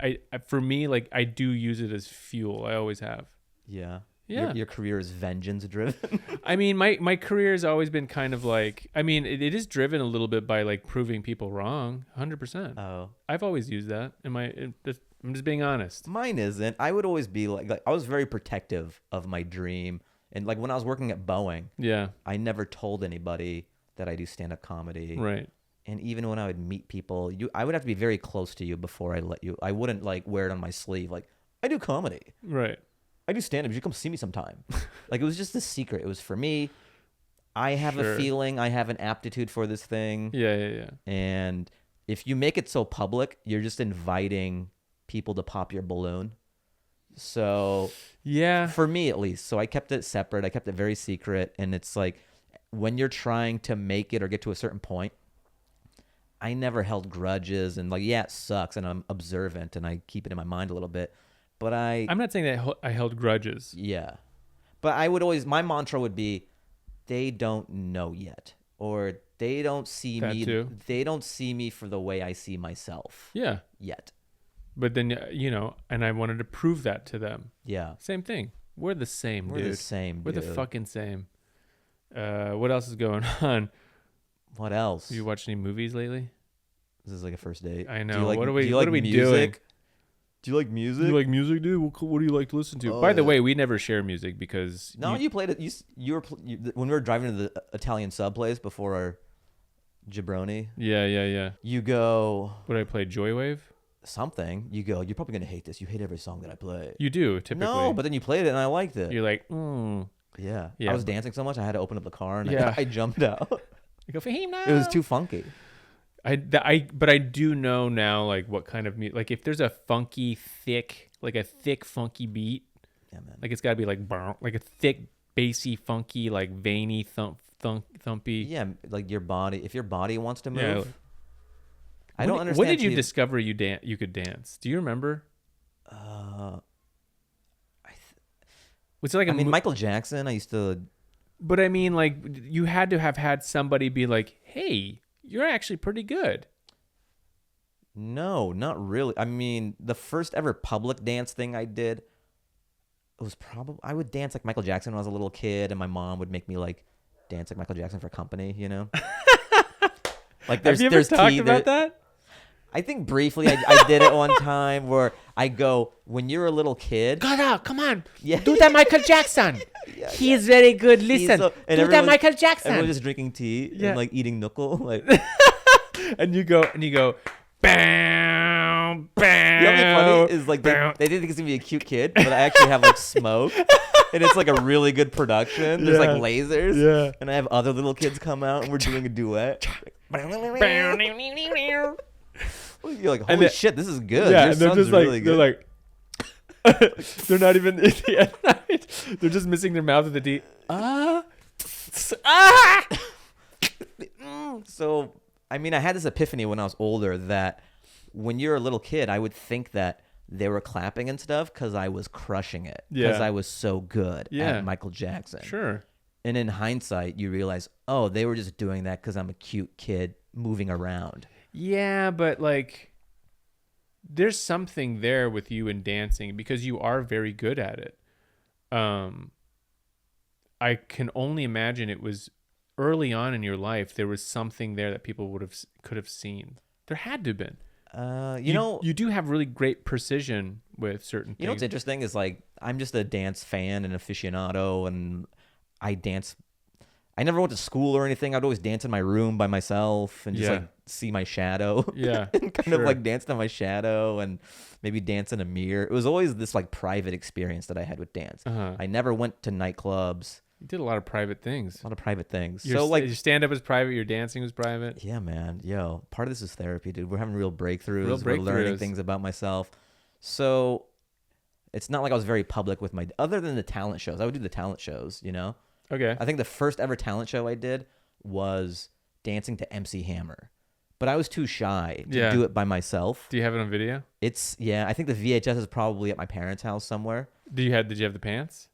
for me, like I do use it as fuel. I always have. Yeah. Yeah. Your career is vengeance driven. I mean, my career has always been kind of like, I mean, it is driven a little bit by like proving people wrong. 100%. Oh. I've always used that I'm just being honest. Mine isn't. I would always be like I was very protective of my dream. And like when I was working at Boeing, Yeah. I never told anybody that I do stand-up comedy. Right. And even when I would meet people, I would have to be very close to you before I let you. I wouldn't like wear it on my sleeve. Like, I do comedy. Right. I do stand-up. You should come see me sometime. Like, it was just a secret. It was for me. I have Sure. a feeling. I have an aptitude for this thing. Yeah. And if you make it so public, you're just inviting people to pop your balloon. So Yeah. for me at least, so I kept it separate. I kept it very secret. And it's like when you're trying to make it or get to a certain point, I never held grudges. And like, yeah, it sucks. And I'm observant and I keep it in my mind a little bit. But I'm not saying that I held grudges. yeah. But I would always, my mantra would be, they don't know yet, or they don't see That me. too. They don't see me for the way I see myself. Yeah. Yet. But then, and I wanted to prove that to them. Yeah. Same thing. We're the same, We're dude. the same, We're dude. the fucking same. What else is going on? What else? Have you watched any movies lately? This is like a first date. I know. Do you like, what are do we you like doing? music? Do you like music? Do you like music, dude? What do you like to listen to? By the way, we never share music because No, you played it. You were when we were driving to the Italian sub place before our Jabroni. Yeah. You go What did I play? Joywave? something. You go. You're probably gonna hate this. You hate every song that I play. You do typically. No, but then you played it and I liked it. you're like, Yeah. Yeah. I was dancing so much I had to open up the car and Yeah. I jumped out. I go Fahim now. It was too funky. But I do know now like what kind of music. Like if there's a funky, thick, funky beat, Yeah, man. like it's got to be like a thick, bassy, funky, like veiny, thumpy. Yeah, like your body. If your body wants to move. Yeah. I don't understand. When did you discover you could dance? Do you remember? Was it like I mean, Michael Jackson. I used to. But I mean, like you had to have had somebody be like, "Hey, you're actually pretty good." No, not really. I mean, the first ever public dance thing I did, it was probably I would dance like Michael Jackson when I was a little kid, and my mom would make me like dance like Michael Jackson for company. You know. Like Have you ever talked about that? I think briefly I did it one time where I go, when you're a little kid. Come on. Yeah. Do that Michael Jackson. He is very good. Listen. Do that Michael Jackson. Everyone's just drinking tea and like eating knuckle. Like. and you go, bam, bam. You know what's funny is like they think it's gonna be a cute kid, but I actually have like smoke. And it's like a really good production. There's like lasers. Yeah. And I have other little kids come out and we're doing a duet. You're like, holy shit, this is good. Yeah, Your and they're son's just like, really good. they're like, they're not even, they're just missing their mouth with the D. So, I mean, I had this epiphany when I was older that when you're a little kid, I would think that they were clapping and stuff because I was crushing it. Because I was so good at Michael Jackson. Sure. And in hindsight, you realize, oh, they were just doing that because I'm a cute kid moving around. Yeah, but like, there's something there with you in dancing because you are very good at it. I can only imagine it was early on in your life. There was something there that people could have seen. There had to have been. You do have really great precision with certain things. You know what's interesting is like I'm just a dance fan and aficionado, and I dance. I never went to school or anything. I'd always dance in my room by myself and just like see my shadow. Yeah, and kind of like dance to my shadow and maybe dance in a mirror. It was always this like private experience that I had with dance. I never went to nightclubs. You did a lot of private things. A lot of private things. So like your stand-up was private, your dancing was private. Yeah, man. Yo, part of this is therapy, dude. We're having real breakthroughs. We're learning things about myself. So it's not like I was very public with other than the talent shows. I would do the talent shows, you know? Okay. I think the first ever talent show I did was dancing to MC Hammer. But I was too shy to do it by myself. Do you have it on video? I think the VHS is probably at my parents' house somewhere. Did you have the pants?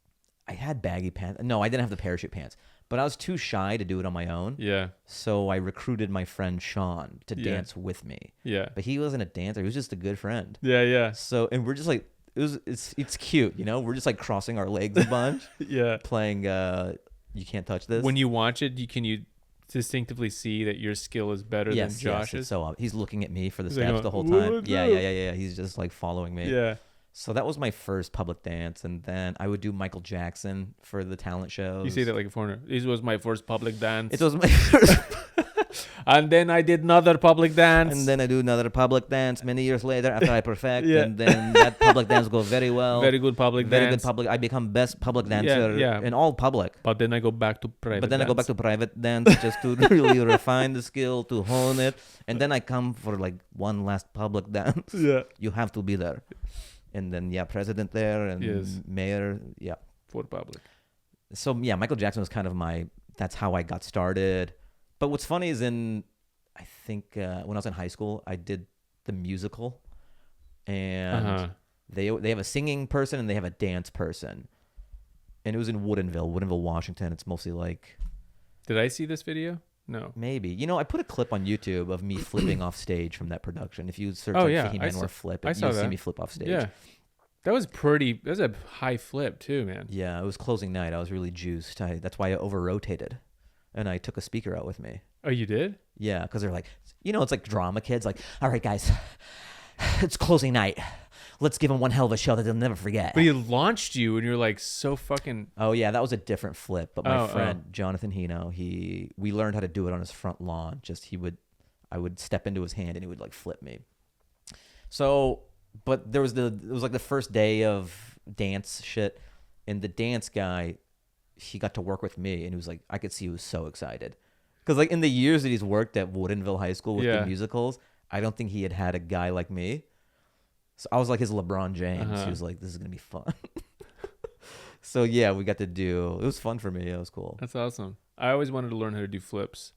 I had baggy pants. No, I didn't have the parachute pants. But I was too shy to do it on my own. Yeah. So I recruited my friend Sean to dance with me. Yeah. But he wasn't a dancer. He was just a good friend. Yeah, yeah. So, and we're just like, it's cute, you know? We're just like crossing our legs a bunch. Yeah. Playing You Can't Touch This. When you watch it, can you distinctively see that your skill is better than Josh's? Yes, so he's looking at me for the steps the whole time. Yeah. He's just like following me. Yeah. So that was my first public dance, and then I would do Michael Jackson for the talent shows. You say that like a foreigner. This was my first public dance. It was my first. And then I did another public dance. And then I do another public dance many years later after I perfect. And then that public dance goes very well. Very good public dance. Very good public. I become best public dancer in all public. But then I go back to private I go back to private dance just to really refine the skill, to hone it. And then I come for like one last public dance. Yeah. You have to be there. And then, president there and mayor. Yeah. For public. So, Michael Jackson was kind of that's how I got started. But what's funny is I think when I was in high school, I did the musical. And they have a singing person and they have a dance person. And it was in Woodinville, Washington. It's mostly like Did I see this video? No. Maybe. You know, I put a clip on YouTube of me flipping off stage from that production. If you search Fahim Anwar flip, I saw you'll see that. me flip off stage. Yeah. That was a high flip too, man. Yeah, it was closing night. I was really juiced. That's why I over-rotated. And I took a speaker out with me. Oh, you did? Yeah, because they're like, you know, it's like drama kids. Like, all right, guys, it's closing night. Let's give them one hell of a show that they'll never forget. But he launched you, and you're like so fucking. Oh yeah, that was a different flip. But my friend Jonathan Hino, we learned how to do it on his front lawn. I would step into his hand, and he would like flip me. So, but it was like the first day of dance shit, and the dance guy, he got to work with me, and he was like, I could see he was so excited. Because like in the years that he's worked at Woodinville High School with the musicals, I don't think he had a guy like me. So I was like his LeBron James. He was like, this is going to be fun. So yeah, we got to it was fun for me. It was cool. That's awesome. I always wanted to learn how to do flips.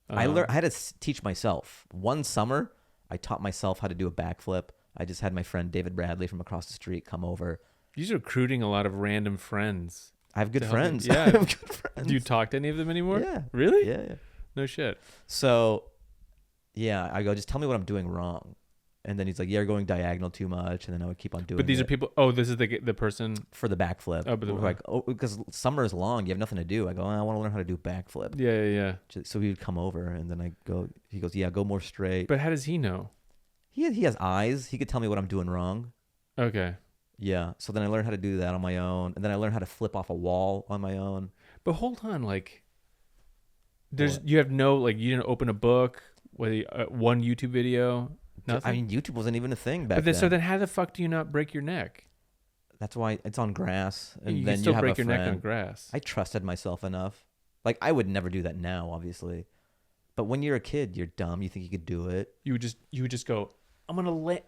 I had to teach myself. One summer, I taught myself how to do a backflip. I just had my friend David Bradley from across the street come over. You're recruiting a lot of random friends. I have good friends. Yeah. I have good friends. Do you talk to any of them anymore? Yeah. Really? Yeah. No shit. So, yeah, I go, just tell me what I'm doing wrong. And then he's like, yeah, you're going diagonal too much. And then I would keep on doing it. But these are people. Oh, this is the person. For the backflip. Oh, but like, because summer is long. You have nothing to do. I go, I want to learn how to do backflip. Yeah. So he would come over, and then he goes, yeah, go more straight. But how does he know? He has eyes. He could tell me what I'm doing wrong. Okay. Yeah. So then I learned how to do that on my own. And then I learned how to flip off a wall on my own. But hold on, like, you have no, like, you didn't open a book, one YouTube video, nothing? I mean, YouTube wasn't even a thing back then. So then how the fuck do you not break your neck? That's why it's on grass. And you then can still you have break a your neck friend. on grass. I trusted myself enough. Like, I would never do that now, obviously. But when you're a kid, you're dumb. You think you could do it. You would just go, I'm going to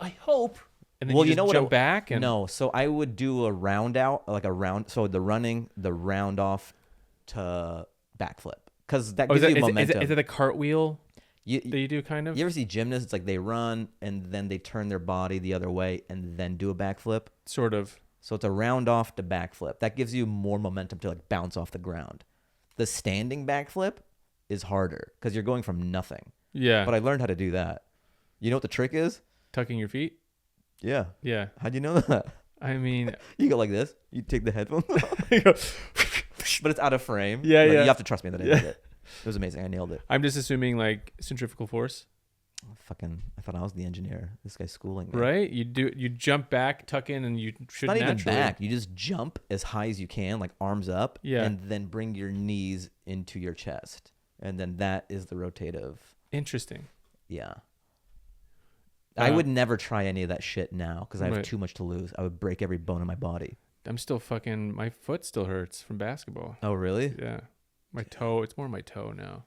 I hope. And then Well, you you know what? jump back? And No, so I would do a round out, like a round. So the round off to backflip. Because that gives you momentum. Is it a cartwheel that you do, kind of? You ever see gymnasts? It's like they run and then they turn their body the other way and then do a backflip. Sort of. So it's a round off to backflip. That gives you more momentum to like bounce off the ground. The standing backflip is harder because you're going from nothing. Yeah. But I learned how to do that. You know what the trick is? Tucking your feet? Yeah. Yeah. How'd you know that? I mean, You go like this. You take the headphones off. But it's out of frame. Yeah, Like, yeah. You have to trust me that I did it. It was amazing. I nailed it. I'm just assuming like centrifugal force, I thought I was the engineer. This guy's schooling me. right? You jump back, tuck in, and you should Not naturally. even back. You just jump as high as you can, like arms up, Yeah. and then bring your knees into your chest. And then that is the rotative. Interesting. Yeah. I would never try any of that shit now because I have Right. too much to lose. I would break every bone in my body. I'm still my foot still hurts from basketball. Oh, really? Yeah. My toe, it's more my toe now.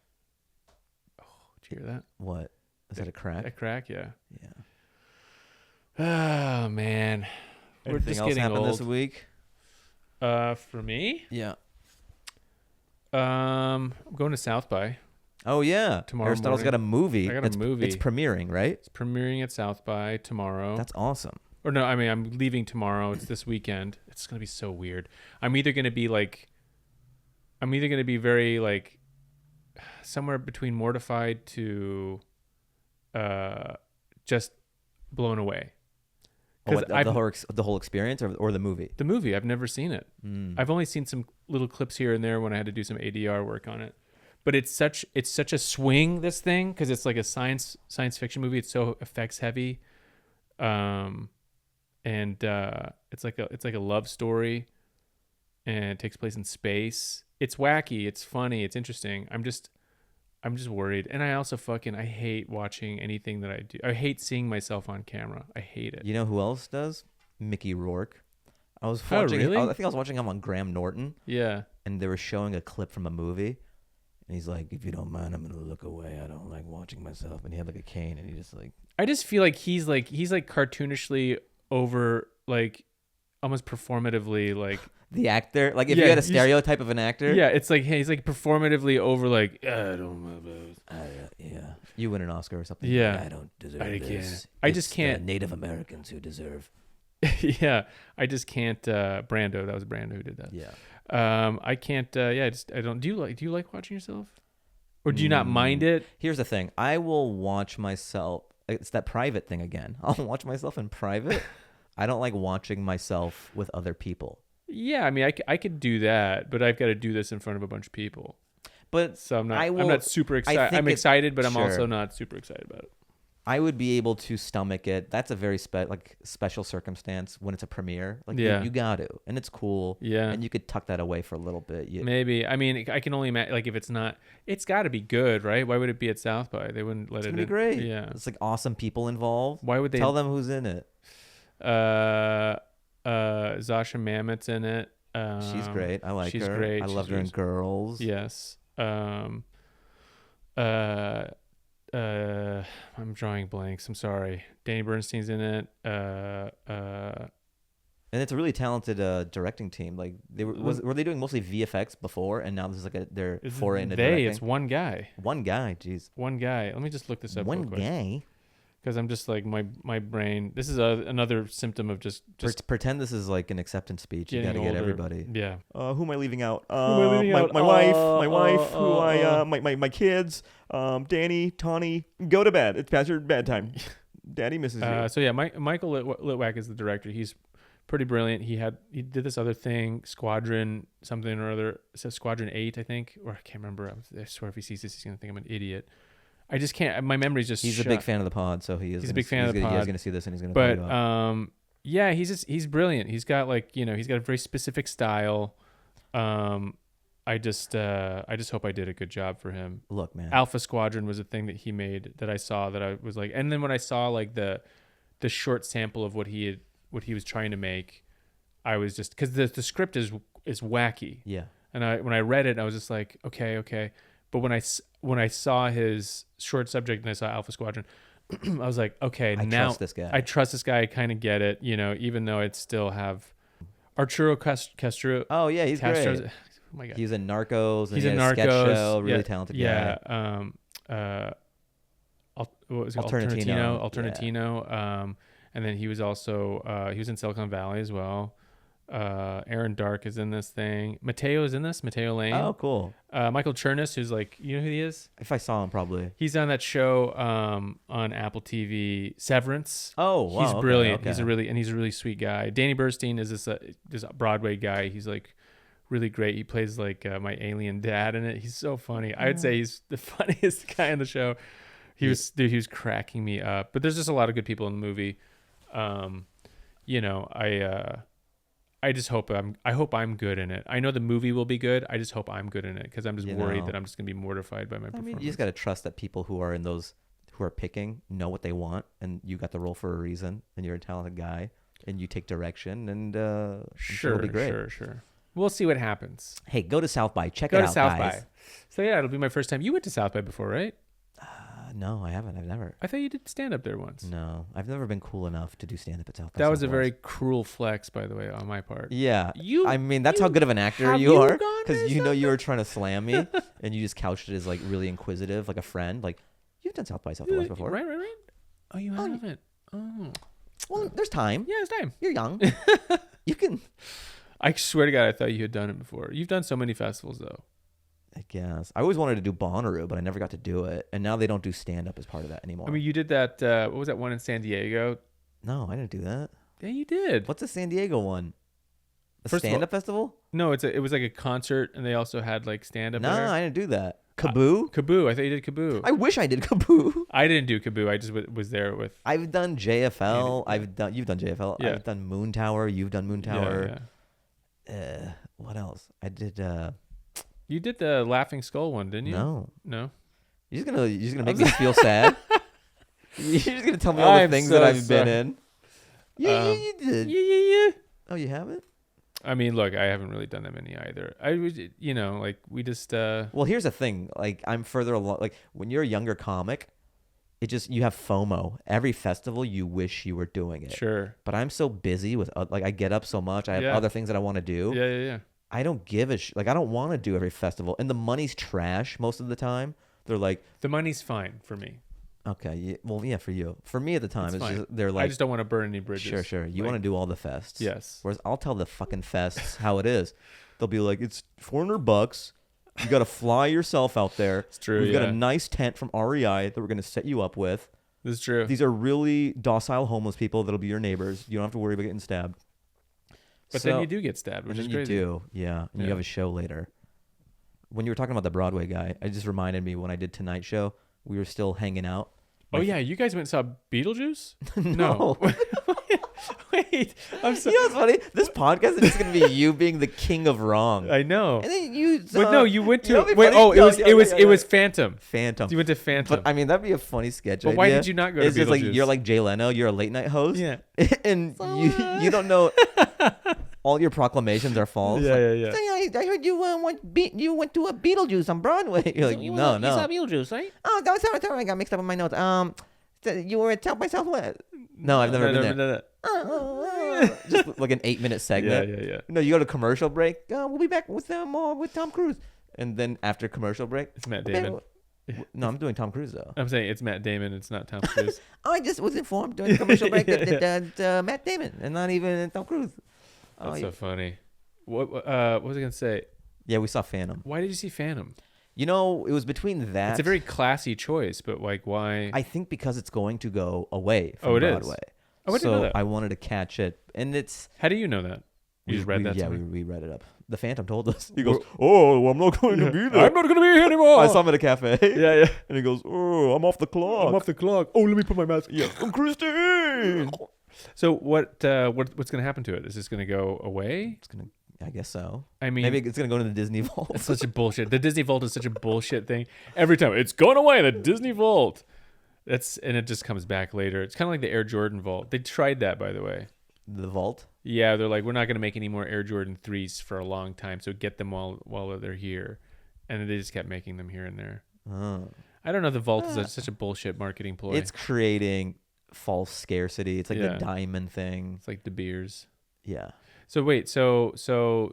Oh, did you hear that? What? Is that a crack? That crack, yeah. Yeah. Oh, man. We're Anything just else getting happened old. this week? For me? Yeah. I'm going to South by. Oh, yeah. Tomorrow Aristotle's morning. got a movie. I got a movie. It's premiering, right? It's premiering at South by tomorrow. That's awesome. Or no, I mean, I'm leaving tomorrow. It's this weekend. It's going to be so weird. I'm either going to be very like somewhere between mortified to just blown away. Oh, the whole experience or the movie? The movie, I've never seen it. Mm. I've only seen some little clips here and there when I had to do some ADR work on it. But it's such a swing, this thing, because it's like a science fiction movie. It's so effects heavy. And it's like a love story, and it takes place in space. It's wacky, it's funny, it's interesting. I'm just worried, and I also I hate watching anything that I do. I hate seeing myself on camera. I hate it. You know who else does? Mickey Rourke. I was Oh, watching. really? I think I was watching him on Graham Norton, Yeah. and they were showing a clip from a movie, and he's like, "If you don't mind, I'm gonna look away. I don't like watching myself." And he had like a cane, and he just like. I just feel like he's cartoonishly over, like almost performatively, like The actor, like if Yeah, you had a he's- stereotype of an actor, yeah, it's like, hey, he's like performatively over, like I don't know. yeah, you win an Oscar or something. Yeah. I don't deserve I this. can't. I just It's the can't. Native Americans who deserve. Yeah, I just can't. Brando, that was Brando who did that. Yeah, I can't. I don't. Do you like watching yourself, or do you not mind it? Here's the thing. I will watch myself. It's that private thing again. I'll watch myself in private. I don't like watching myself with other people. Yeah, I mean, I could do that, but I've got to do this in front of a bunch of people. But so I'm not super excited. I'm excited, but I'm also not super excited about it. I would be able to stomach it. That's a very special circumstance when it's a premiere. Like you got to, and it's cool. Yeah, and you could tuck that away for a little bit. Maybe. I mean, I can only imagine. Like if it's not, it's got to be good, right? Why would it be at South by? They wouldn't let it. It's gonna be great. Yeah, it's like awesome people involved. Why would they tell them who's in it? Zasha Mamet's in it. She's great. I like her. She's great. I loved her in Girls. Yes. I'm drawing blanks. I'm sorry. Danny Bernstein's in it. And it's a really talented directing team. Like were they doing mostly VFX before, and now this is like their foray into directing? It's one guy. One guy. Jeez. One guy. Let me just look this up. One guy. Because I'm just like my brain. This is another symptom of just pretend this is like an acceptance speech. You got to get everybody. Yeah. Who am I leaving out? My wife. My kids. Danny, Tawny. Go to bed. It's past your bedtime. Daddy misses you. So yeah, Michael Litwack is the director. He's pretty brilliant. He did this other thing, Squadron something or other. It says Squadron 8, I think, or I can't remember. I swear if he sees this, he's gonna think I'm an idiot. I just can't. My memory's just. He's a big fan of the pod, so he is. He's a big fan of the pod. He's going to see this and he's going to. But yeah, he's brilliant. He's got he's got a very specific style. I just hope I did a good job for him. Look, man. Alpha Squadron was a thing that he made that I saw that I was like, and then when I saw like the short sample of what he was trying to make, I was just because the script is wacky. Yeah. And when I read it, I was just like, okay. But when I saw his short subject and I saw Alpha Squadron, I was like, okay, I trust this guy. I trust this guy. I kind of get it, even though it still have Arturo Castro. Oh yeah, he's great. Oh my God. He's in Narcos. And he's in Narcos. Sketch show, really yeah, talented guy. Yeah. What was it? Alternatino. And then he was also he was in Silicon Valley as well. Aaron Dark is in this thing. Mateo is in this. Mateo Lane. Oh, cool. Michael Chernus, who's like, you know who he is? If I saw him, probably. He's on that show on Apple TV, Severance. Oh, wow. He's brilliant. Okay. He's a really sweet guy. Danny Bernstein is this Broadway guy. He's like really great. He plays like my alien dad in it. He's so funny. I would say he's the funniest guy in the show. He was cracking me up. But there's just a lot of good people in the movie. I just hope I'm good in it. I know the movie will be good. I just hope I'm good in it because I'm just worried that I'm just gonna be mortified by my performance. I mean, you just gotta trust that people who are picking know what they want, and you got the role for a reason, and you're a talented guy, and you take direction, and sure it'll be great. Sure. We'll see what happens. Hey, go to South by. Check it out, guys. Go to South by. So yeah, it'll be my first time. You went to South by before, right? No, I haven't. I've never. I thought you did stand up there once. No, I've never been cool enough to do stand up at South by. That was a very cruel flex, by the way, on my part. Yeah. I mean, that's how good of an actor you are. Because you were trying to slam me, and you just couched it as like really inquisitive, like a friend. Like, you've done South by Southwest before. Right. Oh, you haven't. Oh. Well, there's time. Yeah, there's time. You're young. You can. I swear to God, I thought you had done it before. You've done so many festivals, though. I guess. I always wanted to do Bonnaroo, but I never got to do it. And now they don't do stand-up as part of that anymore. I mean, you did that, what was that one in San Diego? No, I didn't do that. Yeah, you did. What's the San Diego one? The stand-up festival? No, it was like a concert, and they also had like stand-up No, there. I didn't do that. Kaboo? Kaboo. I thought you did Kaboo. I wish I did Kaboo. I didn't do Kaboo. I just was there with... I've done JFL. You've done JFL. Yeah. I've done Moon Tower. You've done Moon Tower. Yeah. What else? I did... You did the Laughing Skull one, didn't you? No. You're just gonna make me feel sad. You're just gonna tell me all the things that I've been in. Yeah, you did. Yeah. Oh, you haven't? I mean, look, I haven't really done that many either. I was, like we just. Well, here's the thing. Like, I'm further along. Like, when you're a younger comic, you have FOMO. Every festival, you wish you were doing it. Sure. But I'm so busy with I get up so much. I have other things that I want to do. Yeah. I don't give a I don't want to do every festival, and the money's trash most of the time. They're like, the money's fine for me. Okay. Yeah, well, yeah, for you. For me at the time, It's fine. just they're I like, just don't want to burn any bridges. sure. You Like, want to do all the fests. Yes. Whereas I'll tell the fucking fests how it is. They'll be like, it's $400. You got to fly yourself out there. It's true. We've got a nice tent from REI that we're going to set you up with. This is true. These are really docile homeless people that'll be your neighbors. You don't have to worry about getting stabbed. But then you do get stabbed, which is crazy. You do, yeah. And you have a show later. When you were talking about the Broadway guy, it just reminded me when I did Tonight Show, we were still hanging out. Oh, yeah. You guys went and saw Beetlejuice? No. Wait. I'm sorry. You know what's funny? This podcast is just going to be you being the king of wrong. I know. And then you... But no, you went to... You know Wait, funny? it was Phantom. Phantom. You went to Phantom. But I mean, that'd be a funny sketch But idea. why did you not go to It's just like, Beetlejuice? you're like Jay Leno, you're a late night host. Yeah. And you don't know... All your proclamations are false. Yeah. Say, I heard you you went to a Beetlejuice on Broadway. You're like, no. You saw Beetlejuice, right? Oh, sorry, I got mixed up in my notes. You were at South by Southwest. No, I've never been there. Just like an 8-minute segment. Yeah. No, you go to commercial break. We'll be back with more with Tom Cruise. And then after commercial break, It's Matt Damon. No, I'm doing Tom Cruise though. I'm saying it's Matt Damon. It's not Tom Cruise. I just was informed during the commercial break that Matt Damon and not even Tom Cruise. That's so funny. What was I gonna say? Yeah, we saw Phantom. Why did you see Phantom? You know, it was between that. It's a very classy choice, but like, why? I think because it's going to go away from it is. Broadway. Oh, I didn't know that. I wanted to catch it, and it's. How do you know that? You just read that? Yeah, somewhere? we read it up. The Phantom told us. He goes, "Oh, well, I'm not going to be there. I'm not gonna be here anymore." I saw him at a cafe. Yeah. And he goes, "Oh, I'm off the clock. I'm off the clock. Oh, let me put my mask. Yeah, I'm Christine." So what's gonna happen to it? Is this gonna go away? It's gonna. I guess so. I mean, maybe it's gonna go into the Disney Vault. It's such a bullshit. The Disney Vault is such a bullshit thing. Every time it's going away, the Disney Vault. And it just comes back later. It's kind of like the Air Jordan Vault. They tried that, by the way. The Vault. Yeah, they're like, we're not gonna make any more Air Jordan 3s for a long time, so get them while they're here, and then they just kept making them here and there. Oh. I don't know. The Vault is such a bullshit marketing ploy. It's creating false scarcity. It's like the diamond thing. It's like De Beers. Yeah. So wait, so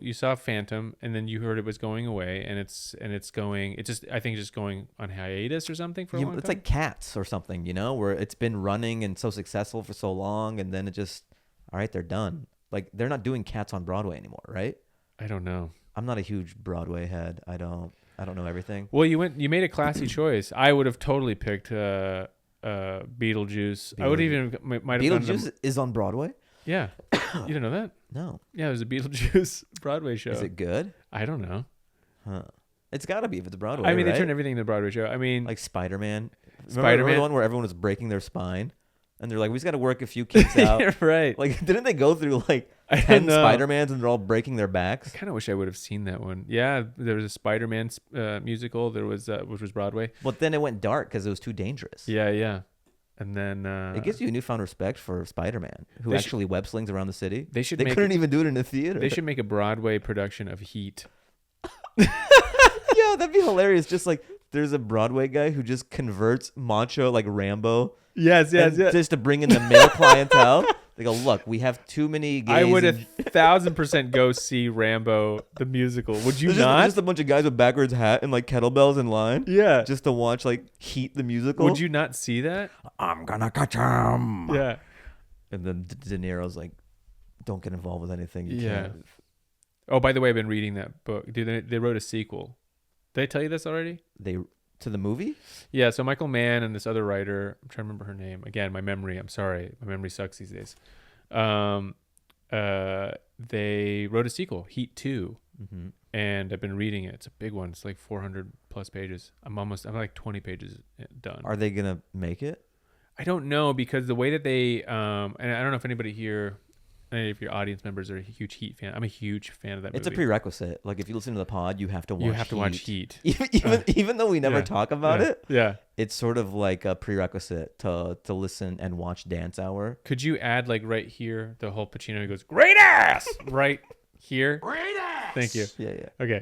you saw Phantom, and then you heard it was going away, and it's going. It's just I think it's just going on hiatus or something for a long time. It's like Cats or something, where it's been running and so successful for so long, and then it just, all right, they're done. Like they're not doing Cats on Broadway anymore, right? I don't know. I'm not a huge Broadway head. I don't know everything. Well, you made a classy choice. I would have totally picked Beetlejuice. I would even might have Beetlejuice is on Broadway. Yeah. You didn't know that? No. Yeah, there's a Beetlejuice Broadway show. Is it good? I don't know. Huh. It's got to be if it's Broadway. I mean, right? they turn everything into a Broadway show. I mean, like Spider-Man. Spider-Man, the one where everyone was breaking their spine, and they're like, "We just got to work a few kinks out." Yeah, right. Like, didn't they go through like I 10 know. Spider-Mans and they're all breaking their backs? I kind of wish I would have seen that one. Yeah, there was a Spider-Man musical. There was which was Broadway. But then it went dark because it was too dangerous. Yeah. And then it gives you a newfound respect for Spider-Man, who actually web slings around the city. They couldn't even do it in a theater. They should make a Broadway production of Heat. Yeah, that'd be hilarious. Just like there's a Broadway guy who just converts macho like Rambo. Yes. Just to bring in the male clientele. They go, look, we have too many gays. I would 1,000% go see Rambo the musical. Would you There's not? Just a bunch of guys with backwards hat and like kettlebells in line. Yeah. Just to watch like Heat the musical. Would you not see that? I'm gonna catch him. Yeah. And then De Niro's like, don't get involved with anything. You can't. Oh, by the way, I've been reading that book. Dude, they wrote a sequel. Did I tell you this already? To the movie? Yeah, so Michael Mann and this other writer, I'm trying to remember her name. Again, my memory, I'm sorry. My memory sucks these days. They wrote a sequel, Heat 2. Mm-hmm. And I've been reading it. It's a big one. It's like 400 plus pages. I'm like 20 pages done. Are they going to make it? I don't know, because the way that they, and I don't know if anybody here, any of your audience members are a huge Heat fan. I'm a huge fan of that movie. It's a prerequisite. Like if you listen to the pod, you have to watch Heat. You have to watch Heat. Even though we never talk about it. Yeah. It's sort of like a prerequisite to listen and watch Dance Hour. Could you add like right here, the whole Pacino, he goes, great ass! Right here. Great ass! Thank you. Yeah. Okay.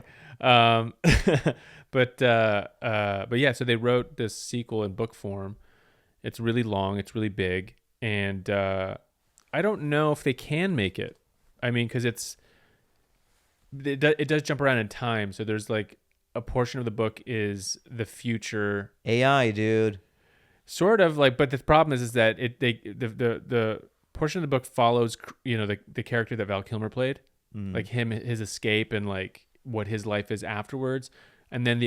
But yeah, so they wrote this sequel in book form. It's really long. It's really big. And I don't know if they can make it. I mean, because it does jump around in time. So there's like a portion of the book is the future. AI, dude. Sort of like, but the problem is that the portion of the book follows, the character that Val Kilmer played, like his escape and like what his life is afterwards. And then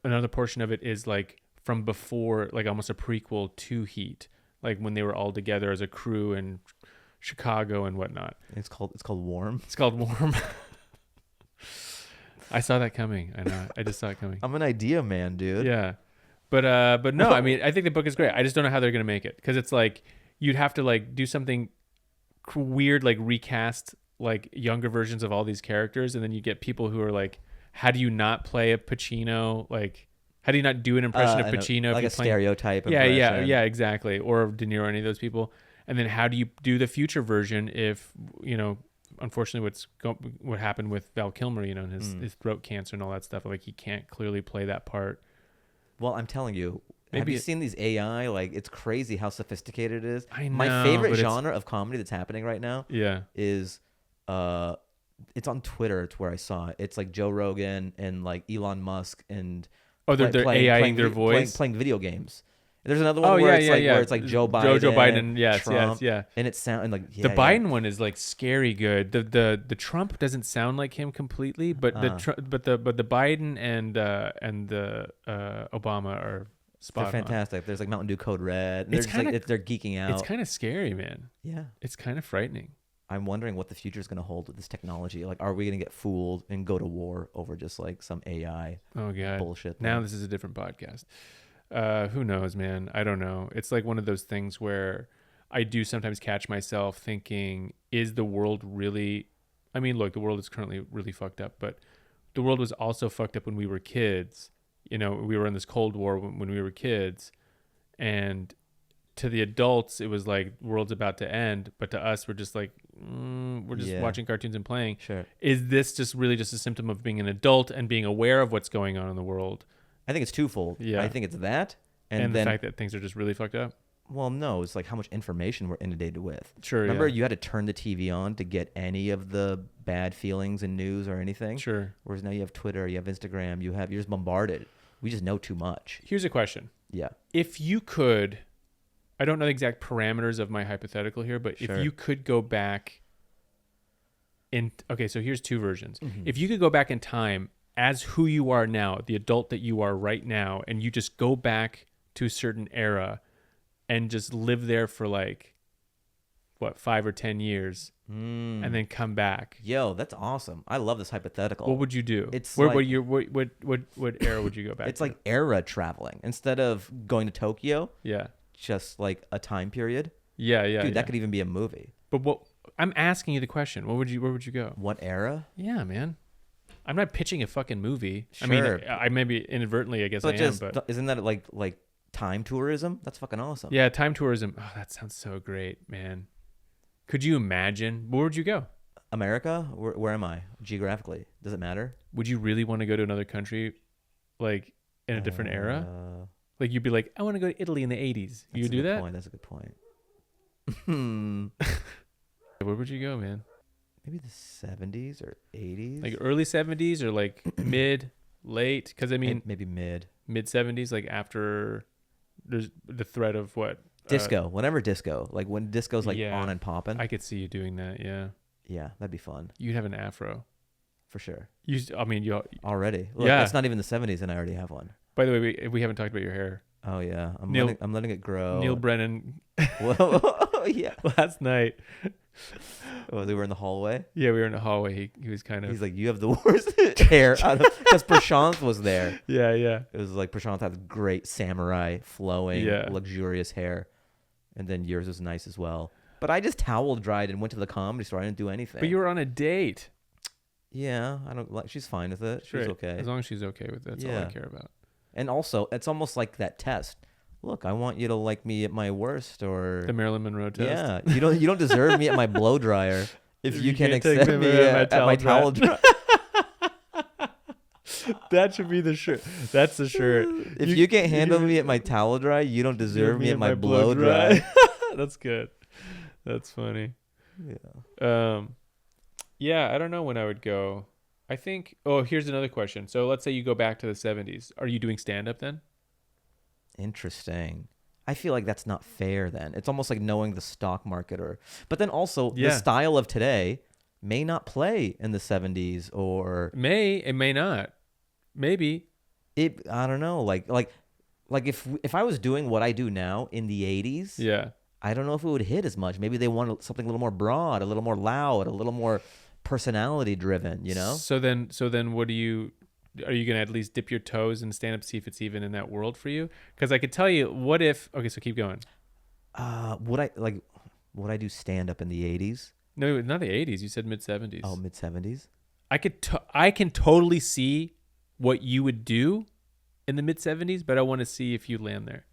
another portion of it is like from before, like almost a prequel to Heat, like when they were all together as a crew in Chicago and whatnot. It's called Warm. It's called Warm. I saw that coming. I know. I just saw it coming. I'm an idea man, dude. Yeah. But no, I mean, I think the book is great. I just don't know how they're going to make it, because it's like you'd have to like do something weird, like recast like younger versions of all these characters, and then you get people who are like, how do you not play a Pacino? Like, how do you not do an impression of Pacino? Like a stereotype impression? Yeah, exactly. Or De Niro, or any of those people. And then how do you do the future version if, unfortunately what happened with Val Kilmer, and his throat cancer and all that stuff, like he can't clearly play that part. Well, I'm telling you, have you seen these AI? Like, it's crazy how sophisticated it is. I know. My favorite genre of comedy that's happening right now is it's on Twitter. It's where I saw it. It's like Joe Rogan and like Elon Musk and they're AIing their voice, playing video games. There's another one where it's like Joe Biden, Joe Biden, Trump, yes. And it sounds like the Biden one is like scary good. The Trump doesn't sound like him completely, but the Biden and the Obama are spot on. They're fantastic. There's like Mountain Dew Code Red. It's kind of they're geeking out. It's kind of scary, man. Yeah, it's kind of frightening. I'm wondering what the future is going to hold with this technology. Like, are we going to get fooled and go to war over just like some AI bullshit? Now this is a different podcast. Who knows, man? I don't know. It's like one of those things where I do sometimes catch myself thinking, is the world really... I mean, look, the world is currently really fucked up, but the world was also fucked up when we were kids. We were in this Cold War when we were kids, and to the adults, it was like the world's about to end, but to us, we're just like, we're just watching cartoons and playing. Sure. Is this just really just a symptom of being an adult and being aware of what's going on in the world? I think it's twofold. Yeah. I think it's that. And the fact that things are just really fucked up. Well, no, it's like how much information we're inundated with. Sure. Remember, you had to turn the TV on to get any of the bad feelings in news or anything? Sure. Whereas now you have Twitter, you have Instagram, you're just bombarded. We just know too much. Here's a question. Yeah. If you could, I don't know the exact parameters of my hypothetical here, but if you could go back okay, so here's two versions. Mm-hmm. If you could go back in time as who you are now, the adult that you are right now, and you just go back to a certain era and just live there for like, 5 or 10 years and then come back. Yo, that's awesome. I love this hypothetical. What would you do? It's what era would you go back It's to? like era traveling. Instead of going to Tokyo, yeah, just like a time period. Yeah. Dude, that could even be a movie. But I'm asking you the question. Where would you go? What era? Yeah, man. I'm not pitching a fucking movie. Sure. I mean, I maybe inadvertently, I guess I am, but isn't that like time tourism? That's fucking awesome. Yeah, time tourism. Oh, that sounds so great, man. Could you imagine? Where would you go? America? Where am I geographically? Does it matter? Would you really want to go to another country, like in a different era? Like you'd be like, I want to go to Italy in the 80s. You do that? That's a good point. Where would you go, man? Maybe the 70s or 80s? Like early 70s or like mid, late? Because I mean, maybe mid 70s, like after there's the threat of what? Disco. Whenever disco. Like when disco's like on and popping. I could see you doing that, yeah. Yeah, that'd be fun. You'd have an afro. For sure. You already? Look, it's not even the 70s and I already have one. By the way, we haven't talked about your hair. Oh, yeah. I'm letting it grow. Neil Brennan. Whoa, yeah. Last night. Oh, they were in the hallway? Yeah, we were in the hallway. He was kind of... He's like, you have the worst hair. Because Prashant was there. Yeah. It was like Prashant had great samurai, flowing, luxurious hair. And then yours was nice as well. But I just towel dried and went to the comedy store. I didn't do anything. But you were on a date. Yeah, I don't like. She's fine with it. Sure. She's okay. As long as she's okay with it, that's all I care about. And also, it's almost like that test. Look, I want you to like me at my worst, or the Marilyn Monroe test. Yeah, you don't deserve me at my blow dryer if you can't accept me at my towel dryer. That should be the shirt. That's the shirt. If you can't handle me at my towel dry, you don't deserve me at my blow dry. That's good. That's funny. Yeah. Yeah, I don't know when I would go. I think... Oh, here's another question. So let's say you go back to the 70s. Are you doing stand-up then? Interesting. I feel like that's not fair then. It's almost like knowing the stock market but then also the Yeah. style of today may not play in the 70s or It may not. Maybe. I don't know. Like if I was doing what I do now in the 80s, Yeah. I don't know if it would hit as much. Maybe they want something a little more broad, a little more loud, a little more personality driven, you know? So then what are you going to at least dip your toes in stand up, see if it's even in that world for you? Because I could tell you, what if, okay, so keep going. Would I do stand up in the 80s? No, not the 80s. You said mid 70s. Oh, mid 70s? I can totally see what you would do in the mid 70s, but I want to see if you land there.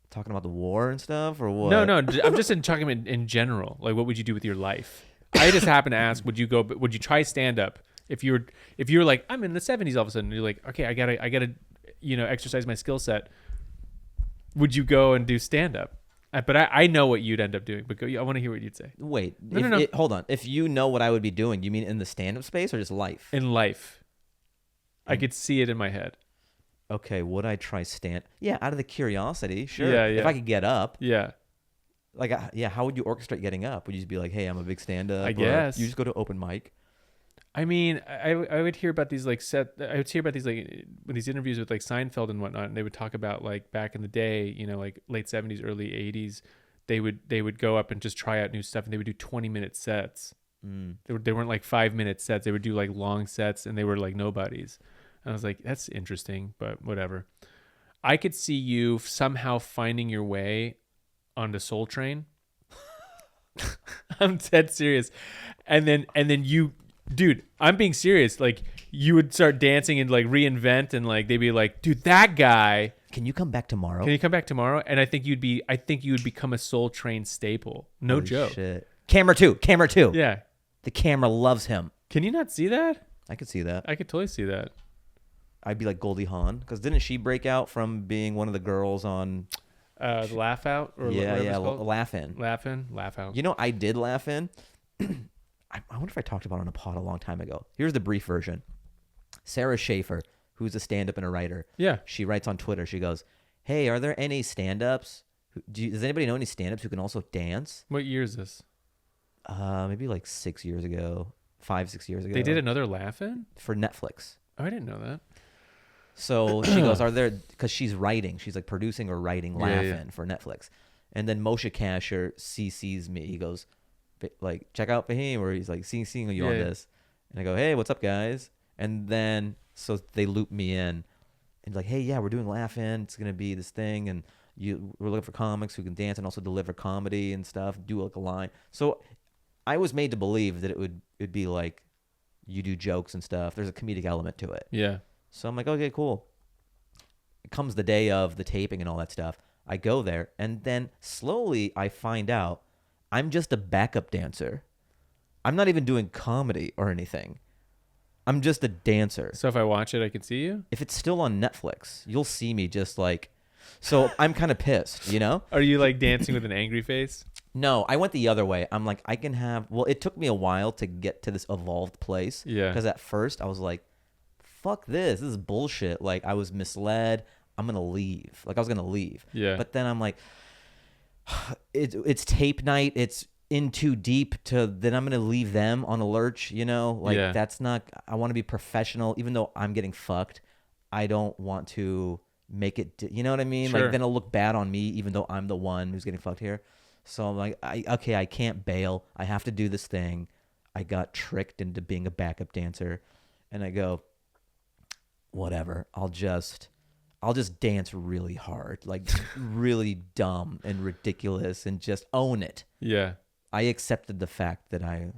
Talking about the war and stuff or what? No, I'm just talking in general. Like, what would you do with your life? I just happen to ask, would you try stand up if you're like, I'm in the 70s all of a sudden, and you're like, okay, I gotta exercise my skill set. Would you go and do stand up? But I know what you'd end up doing. But I want to hear what you'd say. Wait, No. Hold on. If you know what I would be doing, you mean in the stand up space or just life? In life, I could see it in my head. Okay, would I try stand? Yeah, out of the curiosity, sure. Yeah. If I could get up, Yeah. like, how would you orchestrate getting up? Would you just be like, hey, I'm a big stand-up? I or guess. you just go to open mic. I mean, I would hear about these like I would hear about these like these interviews with like Seinfeld and whatnot, and they would talk about like back in the day, like late 70s, early 80s, they would go up and just try out new stuff, and they would do 20-minute sets. They weren't like 5-minute sets. They would do like long sets, and they were like nobodies. And I was like, that's interesting, but whatever. I could see you somehow finding your way onto Soul Train. I'm dead serious. And then you, dude, I'm being serious. Like, you would start dancing and like reinvent, and like they'd be like, dude, that guy. Can you come back tomorrow? Can you come back tomorrow? And I think you would become a Soul Train staple. No Holy joke. Shit. Camera two. Yeah. The camera loves him. Can you not see that? I could see that. I could totally see that. I'd be like Goldie Hawn, because didn't she break out from being one of the girls on? The Laugh Out, or Laugh In. Laugh Out. You know, I did laugh in. I wonder if I talked about it on a pod a long time ago. Here's the brief version. Sarah Schaefer, who's a stand-up and a writer. Yeah. She writes on Twitter. She goes, "Hey, are there any stand-ups? Does anybody know any stand-ups who can also dance?" What year is this? Maybe like 6 years ago, 5-6 years ago. They did another Laugh In for Netflix. Oh, I didn't know that. So she goes, "Are there?" Because she's writing, she's like producing or writing Laugh-In for Netflix. And then Moshe Kasher CCs me. He goes, like, check out Fahim, or he's like, seeing you on this. And I go, hey, what's up, guys? And then so they loop me in, and like, hey, yeah, we're doing Laugh-In. It's gonna be this thing, and we're looking for comics who can dance and also deliver comedy and stuff. Do like a line. So I was made to believe that it'd be like, you do jokes and stuff. There's a comedic element to it. Yeah. So I'm like, okay, cool. It comes the day of the taping and all that stuff. I go there, and then slowly I find out I'm just a backup dancer. I'm not even doing comedy or anything. I'm just a dancer. So if I watch it, I can see you? If it's still on Netflix, you'll see me just like... So I'm kind of pissed, you know? Are you like dancing with an angry face? No, I went the other way. I'm like, I can have... Well, it took me a while to get to this evolved place. Yeah. Because at first I was like, fuck this. This is bullshit. Like, I was misled. I'm going to leave. Like, I was going to leave. Yeah. But then I'm like, it's tape night. It's in too deep to... Then I'm going to leave them on a lurch, you know? Like, that's not... I want to be professional. Even though I'm getting fucked, I don't want to make it... You know what I mean? Sure. Like, then it'll look bad on me, even though I'm the one who's getting fucked here. So I'm like, I can't bail. I have to do this thing. I got tricked into being a backup dancer. And I go... whatever, I'll just dance really hard, like really dumb and ridiculous, and just own it. Yeah. I accepted the fact that I'm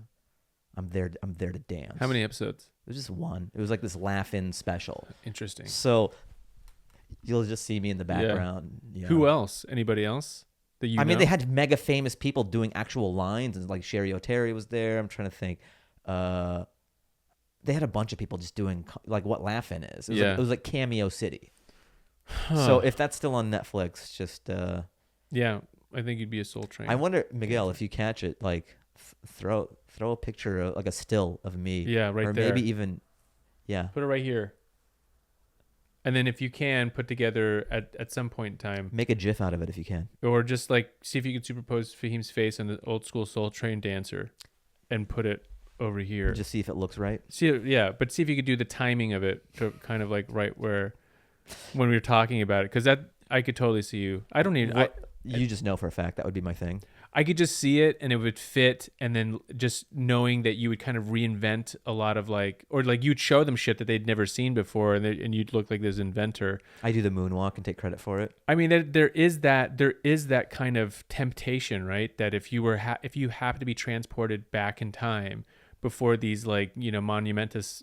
there to dance. How many episodes? It was just one. It was like this Laugh-In special. Interesting. So you'll just see me in the background. Yeah. Who else? Anybody else that you I know? mean, they had mega famous people doing actual lines, and like Sherry O'Terry was there. I'm trying to think. They had a bunch of people just doing like what Laugh-In is. It was like Cameo City. Huh. So if that's still on Netflix, just yeah, I think you'd be a Soul Train. I wonder, Miguel, if you catch it, like throw a picture of, like a still of me. Yeah, right or there. Or maybe even, yeah. Put it right here. And then if you can put together at some point in time, Make a GIF out of it if you can. or just like see if you can superpose Fahim's face on the old school Soul Train dancer and put it over here. Just see if it looks right. But see if you could do the timing of it to kind of like right where when we were talking about it, because that I could totally see you. I don't need. You just know for a fact that would be my thing. I could just see it and it would fit, and then just knowing that you would kind of reinvent a lot of like, or like you'd show them shit that they'd never seen before, and you'd look like this inventor. I do the moonwalk and take credit for it. I mean, there is that kind of temptation, right? That if you happen to be transported back in time before these like monumentous,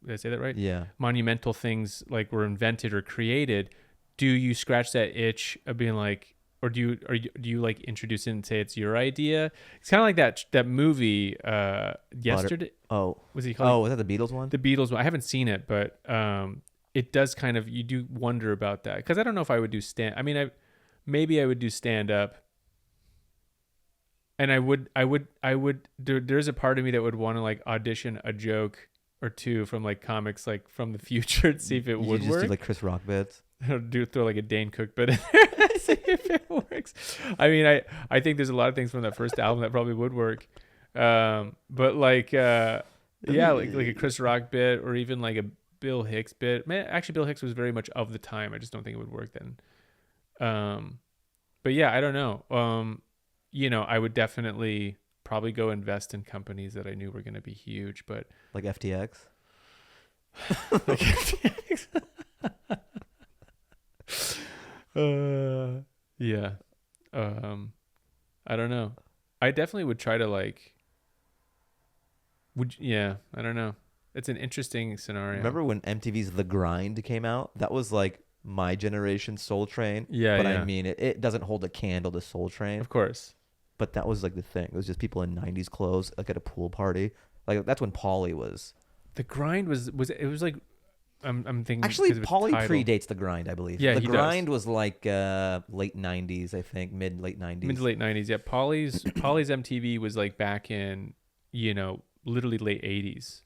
did I say that right? Yeah. Monumental things like were invented or created. Do you scratch that itch of being like, or do you like introduce it and say it's your idea? It's kind of like that movie Yesterday. Was he called? Oh, was that the Beatles one? The Beatles one. I haven't seen it, but it does kind of, you do wonder about that, because I don't know if I would do maybe I would do stand up, and I would. There's a part of me that would want to like audition a joke or two from like comics like from the future to see if it would just work. do like Chris Rock bits. Throw like a Dane Cook bit in there, see if it works. I mean, I think there's a lot of things from that first album that probably would work, but like like a Chris Rock bit, or even like a Bill Hicks bit. Man, actually, Bill Hicks was very much of the time. I just don't think it would work then. But yeah, I don't know. I would definitely probably go invest in companies that I knew were going to be huge, but like FTX. like FTX. Yeah. I don't know. I definitely would try to like. I don't know. It's an interesting scenario. Remember when MTV's The Grind came out? That was like my generation Soul Train. Yeah, but yeah. I mean, it doesn't hold a candle to Soul Train. Of course. But that was like the thing. It was just people in 90s clothes, like at a pool party. Like that's when Pauly was. The Grind was it was like. I'm thinking. Actually, Pauly predates The Grind, I believe. Yeah, The he Grind does. was like late 90s, I think, mid-late 90s. Mid to late 90s. Yeah, Pauly's MTV was like back in, literally late 80s.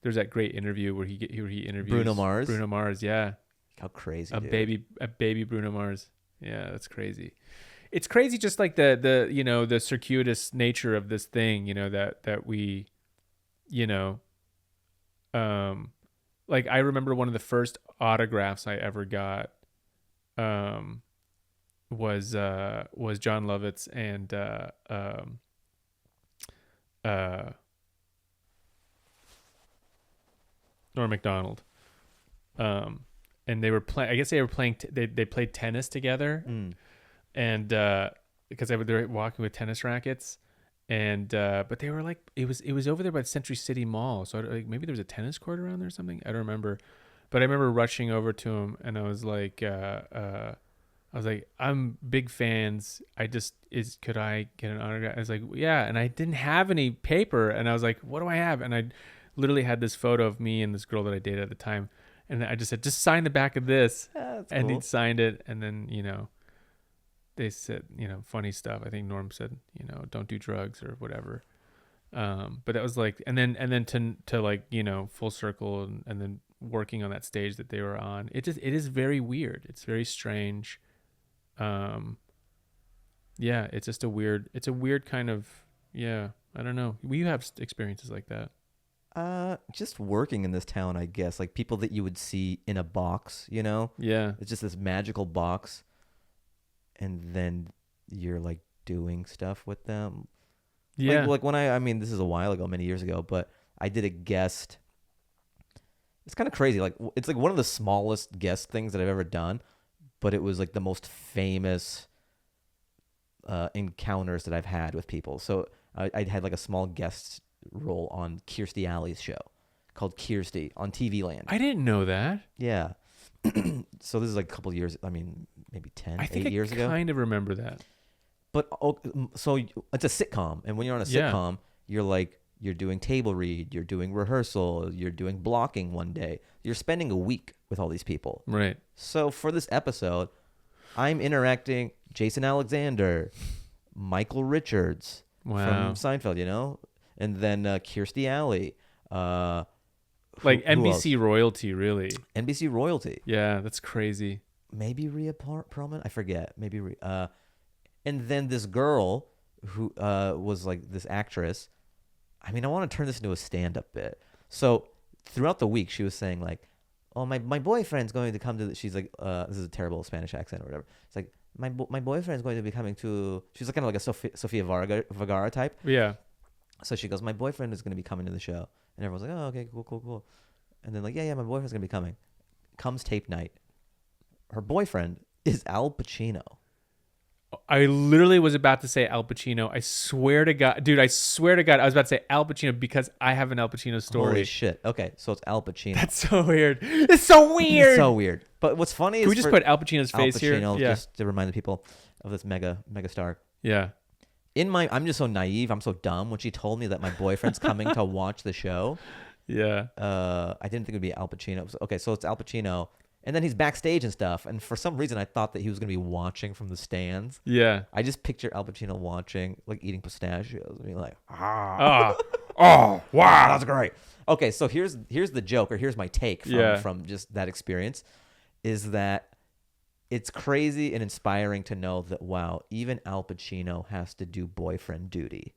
There's that great interview where he interviews Bruno Mars. Bruno Mars, yeah. How crazy, A dude. baby Bruno Mars. Yeah, that's crazy. It's crazy, just like the circuitous nature of this thing, that we, like I remember one of the first autographs I ever got was John Lovett's and Norm Macdonald. And they were playing. I guess they were playing. They played tennis together, and because they were walking with tennis rackets, and but they were like it was over there by the Century City Mall. So maybe there was a tennis court around there or something. I don't remember, but I remember rushing over to him, and I was like, I'm big fans. Could I get an autograph? I was like, yeah, and I didn't have any paper, and I was like, what do I have? And I literally had this photo of me and this girl that I dated at the time. And I just said, just sign the back of this. Yeah, that's and cool. He signed it. And then, they said, funny stuff. I think Norm said, don't do drugs or whatever. But that was like, and then to like, full circle and then working on that stage that they were on. It is very weird. It's very strange. Yeah, it's just a weird kind of, I don't know. You have experiences like that. Just working in this town, I guess, like people that you would see in a box, Yeah. It's just this magical box, and then you're like doing stuff with them. Yeah. Like when I mean, this is a while ago, many years ago, but I did a guest. It's kind of crazy. Like it's like one of the smallest guest things that I've ever done, but it was like the most famous encounters that I've had with people. So I had like a small guest role on Kirstie Alley's show called Kirstie on TV Land. I didn't know that. Yeah. So this is like a couple of years, I mean, maybe 10, I think 8 years ago. I kind of remember that. But so it's a sitcom. And when you're on a sitcom, you're doing table read, you're doing rehearsal, you're doing blocking one day. You're spending a week with all these people. Right. So for this episode, I'm interacting Jason Alexander, Michael Richards from Seinfeld, and then Kirstie Alley. Like Who NBC royalty, really. NBC royalty. Yeah, that's crazy. Maybe Rhea Perlman. I forget. Maybe. And then this girl who was like this actress. I mean, I want to turn this into a stand-up bit. So throughout the week, she was saying like, "Oh, my boyfriend's going to come to." She's like, "This is a terrible Spanish accent or whatever." It's like my boyfriend's going to be coming to. She's like kind of like a Sofia Vergara type. Yeah. So she goes, "My boyfriend is going to be coming to the show," and everyone's like, "Oh, okay, cool." And then like, yeah, my boyfriend's going to be coming. Comes tape night. Her boyfriend is Al Pacino. I literally was about to say Al Pacino. I swear to God, dude, I was about to say Al Pacino because I have an Al Pacino story. Holy shit. Okay, so it's Al Pacino. That's so weird. It's so weird. It's so weird. But what's funny is Can we just put Al Pacino's face Al here? Pacino, Yeah. just to remind the people of this mega star. Yeah. I'm just so naive. I'm so dumb. When she told me that my boyfriend's coming to watch the show, Yeah. I didn't think it would be Al Pacino. Okay, so it's Al Pacino. And then he's backstage and stuff. And for some reason, I thought that he was going to be watching from the stands. Yeah. I just picture Al Pacino watching, like eating pistachios and being like, Oh, wow. that's great. Okay, so here's the joke, or here's my take from just that experience, is that it's crazy and inspiring to know that, wow, even Al Pacino has to do boyfriend duty.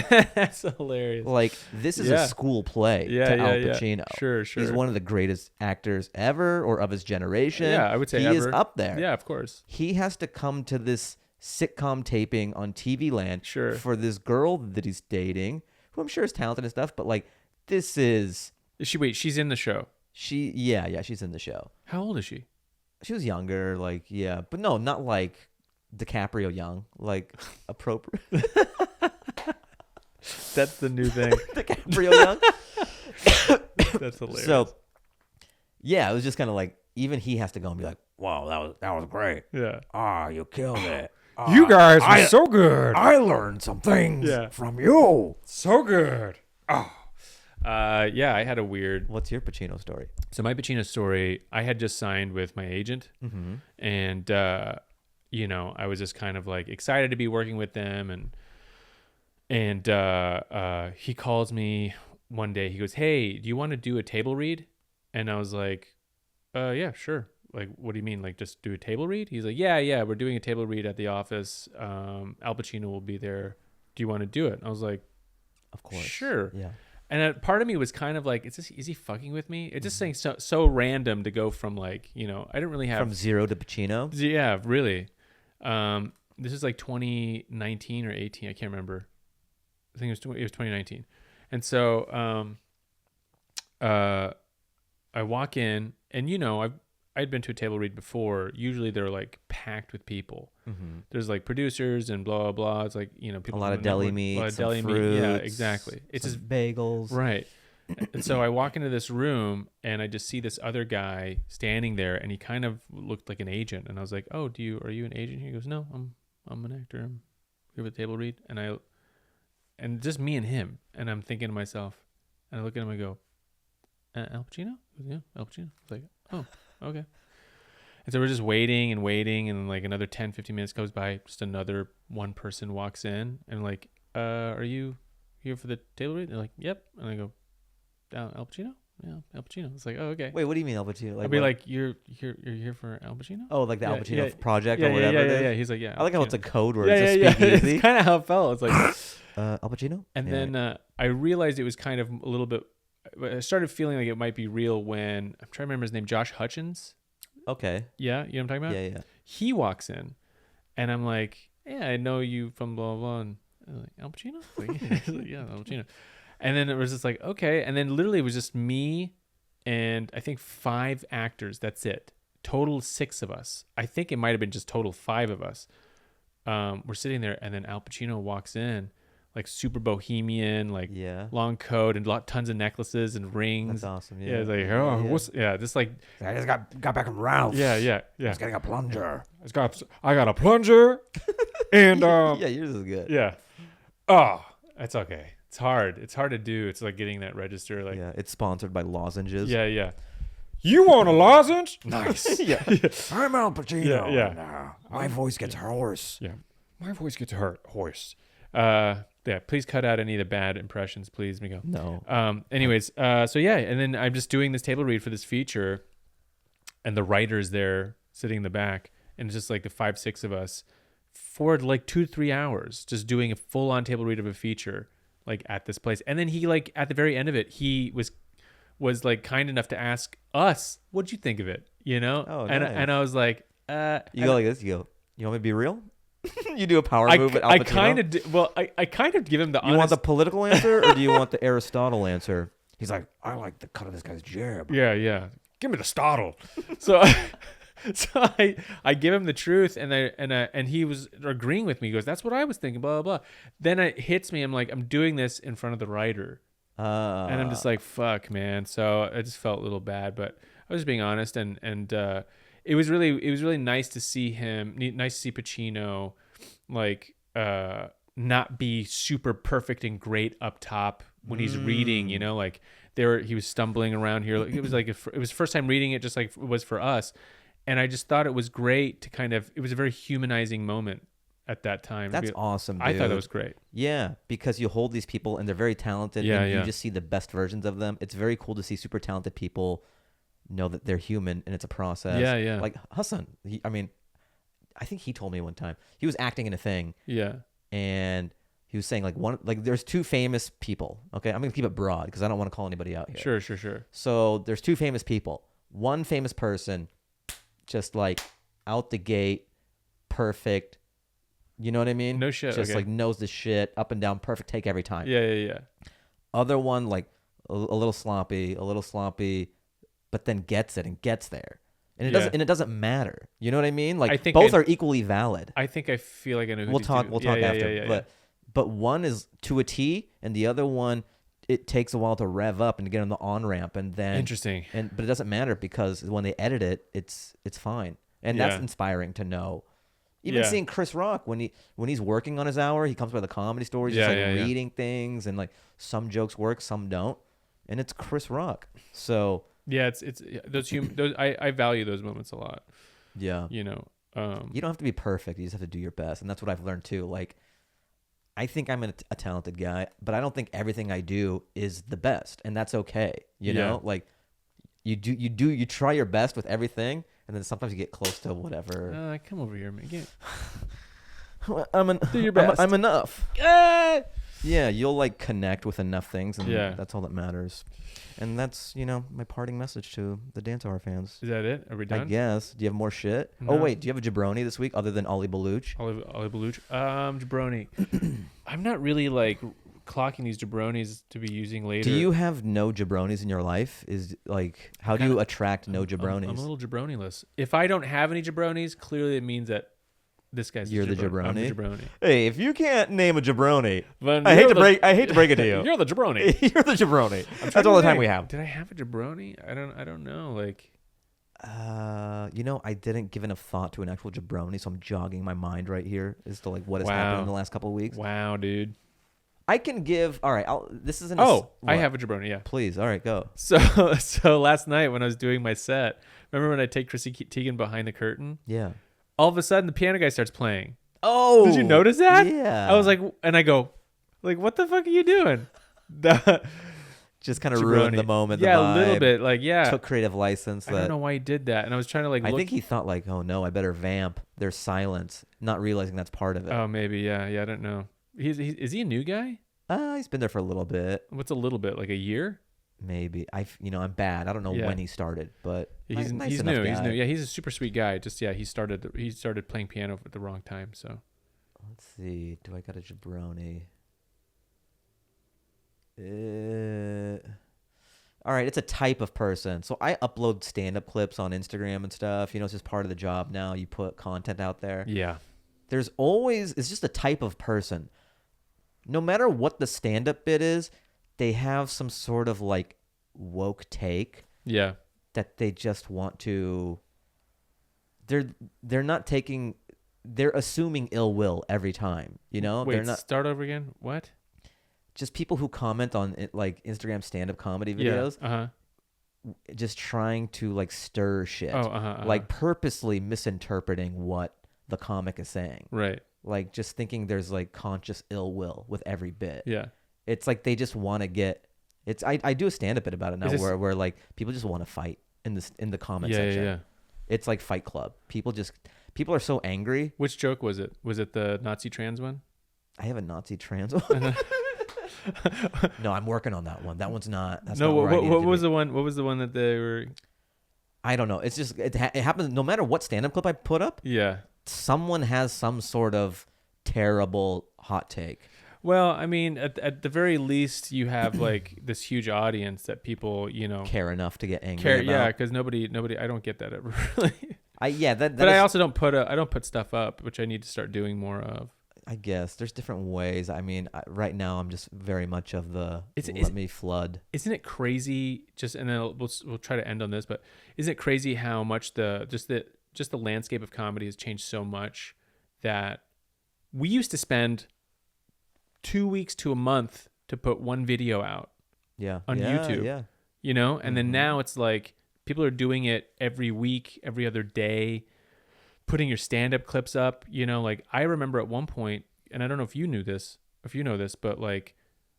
That's hilarious. Like, this is a school play to Al Pacino. Sure. He's one of the greatest actors ever, or of his generation. Yeah, I would say he ever. is up there. Yeah, of course. He has to come to this sitcom taping on TV Land for this girl that he's dating, who I'm sure is talented and stuff, but like, this is... She's in the show. She's in the show. How old is she? She was younger, like, yeah. But no, not like DiCaprio young, like appropriate. That's the new thing. DiCaprio young. That's hilarious. So, yeah, it was just kind of like, even he has to go and be like, wow, that was great. Yeah. You killed it. You guys were so good. I learned some things from you. So good. Oh. Yeah, I had a weird... What's your Pacino story? So my Pacino story, I had just signed with my agent. Mm-hmm. And, I was just kind of like excited to be working with them. And he calls me one day. He goes, "Hey, do you want to do a table read?" And I was like, yeah, sure. Like, what do you mean? Like, just do a table read? He's like, yeah, we're doing a table read at the office. Al Pacino will be there. Do you want to do it? And I was like, of course. Sure. Yeah. And part of me was kind of like, is he fucking with me? It's just saying so random to go from like, I didn't really have... From zero to Pacino? Yeah, really. This is like 2019 or 18. I can't remember. I think it was 2019. And so I walk in and, I'd been to a table read before. Usually they're like packed with people. Mm-hmm. There's like producers and blah, blah, blah. It's like, people. A lot of deli meat. A lot of deli meat. Yeah, exactly. It's just bagels. Right. And so I walk into this room and I just see this other guy standing there and he kind of looked like an agent. And I was like, "Oh, are you an agent?" He goes, "No, I'm an actor. I'm here with a table read." And just me and him. And I'm thinking to myself, and I look at him and I go, "Al Pacino?" He goes, "Yeah, Al Pacino." I was like, "Oh, okay." And so we're just waiting, and then like another 10, 15 minutes goes by. Just another one person walks in and like, "Are you here for the table read?" They're like, "Yep." And I go, "Al Pacino?" "Yeah, Al Pacino." It's like, "Oh, okay." Wait, what do you mean Al Pacino? Like, I'd be like, "You're here for Al Pacino?" Oh, like the Al Pacino project or whatever. Yeah. He's like, "Yeah." I like how it's a code word. Yeah. Speakeasy. It's kind of how it felt. It's like, Al Pacino? and then I realized it was kind of a little bit. I started feeling like it might be real when I'm trying to remember his name, Josh Hutchins. Okay. Yeah, you know what I'm talking about? Yeah. He walks in, and I'm like, "Yeah, I know you from blah blah." And I'm like, "Al Pacino?" Like, he's like, "Yeah, Al Pacino." And then it was just like, okay. And then literally it was just me and I think 5 actors. That's it. Total 6 of us. I think it might have been just total 5 of us. We're sitting there, and then Al Pacino walks in, like super bohemian, like long coat and tons of necklaces and rings. That's awesome. Yeah, it's like, just like I just got back from Ralph's. Yeah. I was getting a plunger. I got a plunger, and yeah, yours is good. Yeah. Oh, that's okay. It's hard. It's hard to do. It's like getting that register. Like, yeah, it's sponsored by lozenges. Yeah. You want a lozenge? Nice. Yeah. I'm Al Pacino. Yeah. My voice gets hoarse. Yeah. My voice gets hoarse. Yeah, please cut out any of the bad impressions, please, Miguel. No. Anyways, so yeah, and then I'm just doing this table read for this feature, and the writer's there sitting in the back, and it's just like the 5-6 of us for like 2-3 hours just doing a full-on table read of a feature like at this place. And then he like at the very end of it, he was like kind enough to ask us, what'd you think of it? You know? Oh, and nice. and I was like, You go like this. You go, you want me to be real? You do a power move at Al I Pacino? kind of I kind of give him the You want the political answer or do you want the Aristotle answer? He's like, I like the cut of this guy's jab. Yeah. Give me the startle. So I give him the truth, and he was agreeing with me. He goes, "That's what I was thinking." Blah blah blah. Then it hits me. I'm like, I'm doing this in front of the writer, and I'm just like, "Fuck, man." So I just felt a little bad, but I was just being honest, and it was really nice to see him. Nice to see Pacino, like not be super perfect and great up top when he's reading. You know, like he was stumbling around here. It was like it was first time reading it, just like it was for us. And I just thought it was great to it was a very humanizing moment at that time. That's awesome, dude. I thought it was great. Yeah, because you hold these people and they're very talented and you just see the best versions of them. It's very cool to see super talented people know that they're human and it's a process. Yeah. Like Hassan, I think he told me one time, he was acting in a thing. Yeah. And he was saying there's two famous people. Okay, I'm going to keep it broad because I don't want to call anybody out here. Sure. So there's two famous people. One famous person, just like out the gate, perfect. You know what I mean? No shit. Just okay. like knows the shit, up and down, perfect take every time. Yeah. Other one, like a little sloppy, but then gets it and gets there. And it doesn't matter. You know what I mean? Like I think both are equally valid. I think I feel like I know who We'll talk after. Yeah. But one is to a T and the other one, it takes a while to rev up and to get on the on ramp, and then interesting. But it doesn't matter because when they edit it, it's fine, and that's inspiring to know. Even seeing Chris Rock when he's working on his hour, he comes by the Comedy Store, he's just reading things, and like some jokes work, some don't, and it's Chris Rock. So yeah, it's those I value those moments a lot. Yeah, you know, you don't have to be perfect. You just have to do your best, and that's what I've learned too. Like, I think I'm a talented guy, but I don't think everything I do is the best, and that's okay. You know, like you try your best with everything, and then sometimes you get close to whatever. Come over here, Miguel. Do your best. I'm enough. Yeah, you'll like connect with enough things, and that's all that matters. And that's, my parting message to the Dance Hour fans. Is that it? Are we done? I guess. Do you have more shit? No. Oh, wait. Do you have a jabroni this week other than Ollie Baluch? Ollie Baluch. Jabroni. I'm not really like clocking these jabronis to be using later. Do you have no jabronis in your life? Is like, how do you attract no jabronis? I'm a little jabroni-less. If I don't have any jabronis, clearly it means that this guy's You're the jabroni. I'm the jabroni. Hey, if you can't name a jabroni, I hate to break it to you. You're the jabroni. You're the jabroni. That's all the time we have. Did I have a jabroni? I don't know. Like, I didn't give enough thought to an actual jabroni, so I'm jogging my mind right here as to like what has happened in the last couple of weeks. Wow, dude. I can give. All right, this isn't. I have a jabroni. Yeah, please. All right, go. So last night when I was doing my set, remember when I take Chrissy Teigen behind the curtain? Yeah. All of a sudden, the piano guy starts playing. Oh, did you notice that? Yeah. I was like, and I go, like, what the fuck are you doing? Just kind of ruined the moment. Yeah, the vibe. A little bit. Like, yeah. Took creative license. I don't know why he did that. And I was trying to like. I think he thought like, oh no, I better vamp. There's silence, not realizing that's part of it. Oh, maybe. Yeah. I don't know. Is he a new guy? He's been there for a little bit. What's a little bit? Like a year? Maybe. I'm bad. I don't know when he started, but he's nice new. Guy. He's new. Yeah, he's a super sweet guy. Just he started playing piano at the wrong time. So let's see. Do I got a jabroni? All right, it's a type of person. So I upload stand-up clips on Instagram and stuff. It's just part of the job now. You put content out there. Yeah. It's just a type of person. No matter what the stand-up bit is, they have some sort of like woke take. Yeah. That they just want to. They're not taking. They're assuming ill will every time. Wait, they're not. Start over again. What? Just people who comment on it, like Instagram stand-up comedy videos. Yeah. Just trying to like stir shit. Oh. Like purposely misinterpreting what the comic is saying. Right. like just thinking there's like conscious ill will with every bit. Yeah. It's like they just want to get. It's I do a stand-up bit about it now where like people just want to fight in the comment section. Yeah. It's like Fight Club. People are so angry. Which joke was it? Was it the Nazi trans one? I have a Nazi trans one. No, I'm working on that one. That one's not. That's no. not What was the one? What was the one that they were? I don't know. It's just it happens no matter what stand-up clip I put up. Yeah. Someone has some sort of terrible hot take. Well, I mean, at the very least, you have like this huge audience that people, care enough to get angry about. Yeah, because nobody. I don't get that ever really. But I also don't put stuff up, which I need to start doing more of. I guess there's different ways. I mean, right now I'm just very much of the let me flood. Isn't it crazy? And then we'll try to end on this, but isn't it crazy how much the landscape of comedy has changed so much that we used to spend 2 weeks to a month to put one video out on YouTube, and then now it's like people are doing it every week, every other day, putting your stand-up clips up, like I remember at one point, and I don't know if you know this, but like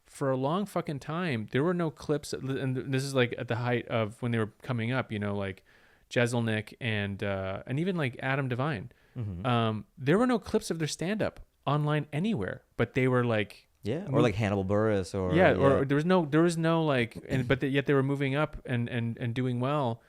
for a long fucking time, there were no clips. And this is like at the height of when they were coming up, like JESELNIK and even like Adam Devine. Mm-hmm. There were no clips of their stand-up online anywhere, but they were like or like Hannibal Buress or or there was no like but yet they were moving up and doing well,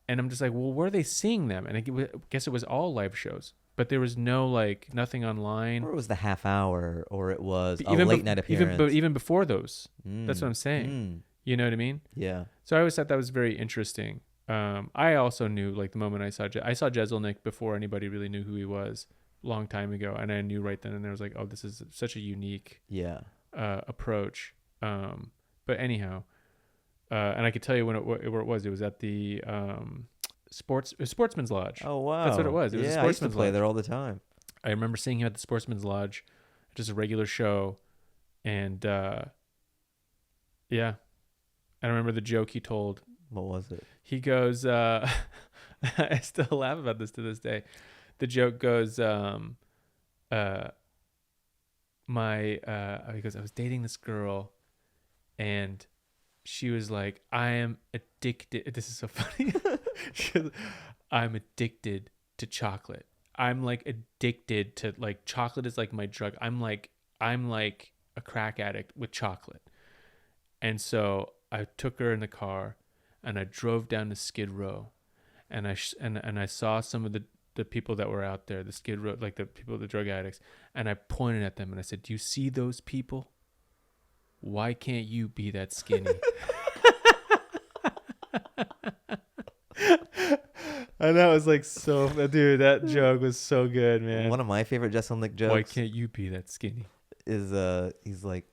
and I'm just like, well, where are they seeing them? And I guess it was all live shows, but there was no like nothing online, or it was the half hour, or it was a late night appearance. Even before those, that's what I'm saying. You know what I mean? Yeah. So I always thought that was very interesting. I also knew, like, the moment I saw JESELNIK before anybody really knew who he was, long time ago, and I knew right then and there, was like, oh, this is such a unique approach. But anyhow, and I could tell you where it was. It was at the Sportsman's Lodge. Oh wow, that's what it was. It was a Sportsman's I used to play Lodge there all the time. I remember seeing him at the Sportsman's Lodge, just a regular show, and I remember the joke he told. What was it? He goes, I still laugh about this to this day. The joke goes, he goes, I was dating this girl, and she was like, I am addicted. This is so funny. She goes, I'm addicted to chocolate. I'm like addicted to, like, chocolate is like my drug. I'm like a crack addict with chocolate. And so I took her in the car and I drove down to Skid Row, and I saw some of the people that were out there, the Skid Row, like the people, the drug addicts, and I pointed at them and I said, do you see those people? Why can't you be that skinny? And that was like dude, that joke was so good, man. One of my favorite JESELNIK jokes. Why can't you be that skinny? Is he's like,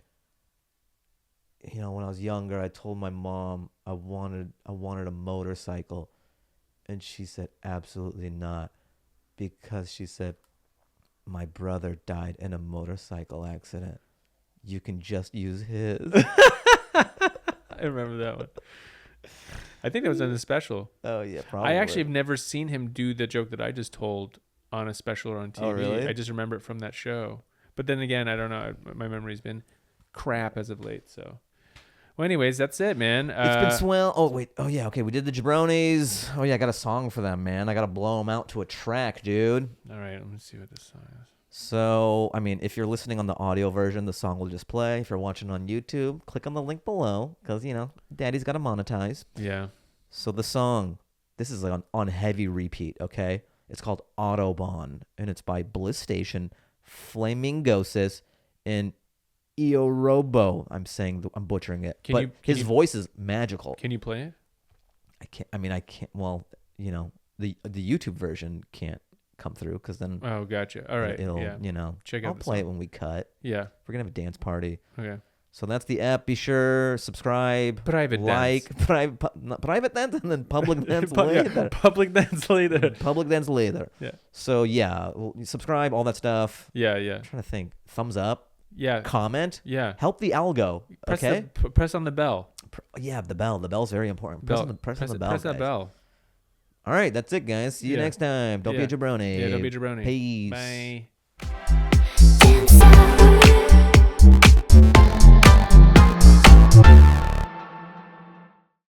when I was younger, I told my mom I wanted a motorcycle, and she said absolutely not, because she said my brother died in a motorcycle accident. You can just use his. I remember that one. I think that was on the special. Oh yeah, probably. I actually have never seen him do the joke that I just told on a special or on TV. Oh really? I just remember it from that show. But then again, I don't know. My memory's been crap as of late. So, well, anyways, that's it, man. It's been swell. Oh wait. Oh yeah. Okay, we did the Jabronis. Oh yeah, I got a song for them, man. I gotta blow them out to a track, dude. All right, let me see what this song is. So, I mean, if you're listening on the audio version, the song will just play. If you're watching on YouTube, click on the link below, because, Daddy's got to monetize. Yeah. So the song, this is like on heavy repeat, okay? It's called Autobahn, and it's by Bliss Station, Flamingosis, and Ehiorobo. I'm butchering it. But his voice is magical. Can you play it? I can't. Well, the YouTube version can't come through, because then gotcha. All right, it'll check out. I'll play it when we cut. Yeah, we're gonna have a dance party. Okay, so that's the app. Be sure subscribe, private dance, and then public dance later. Public dance later. Public dance later. Yeah. So subscribe, all that stuff. Yeah. I'm trying to think. Thumbs up. Yeah. Comment. Yeah. Help the algo. Okay. Press on the bell. The bell. The bell's very important. Press on the bell. Press that bell. All right, that's it, guys. See you next time. Don't be a jabroni. Yeah, don't be a jabroni. Peace. Bye.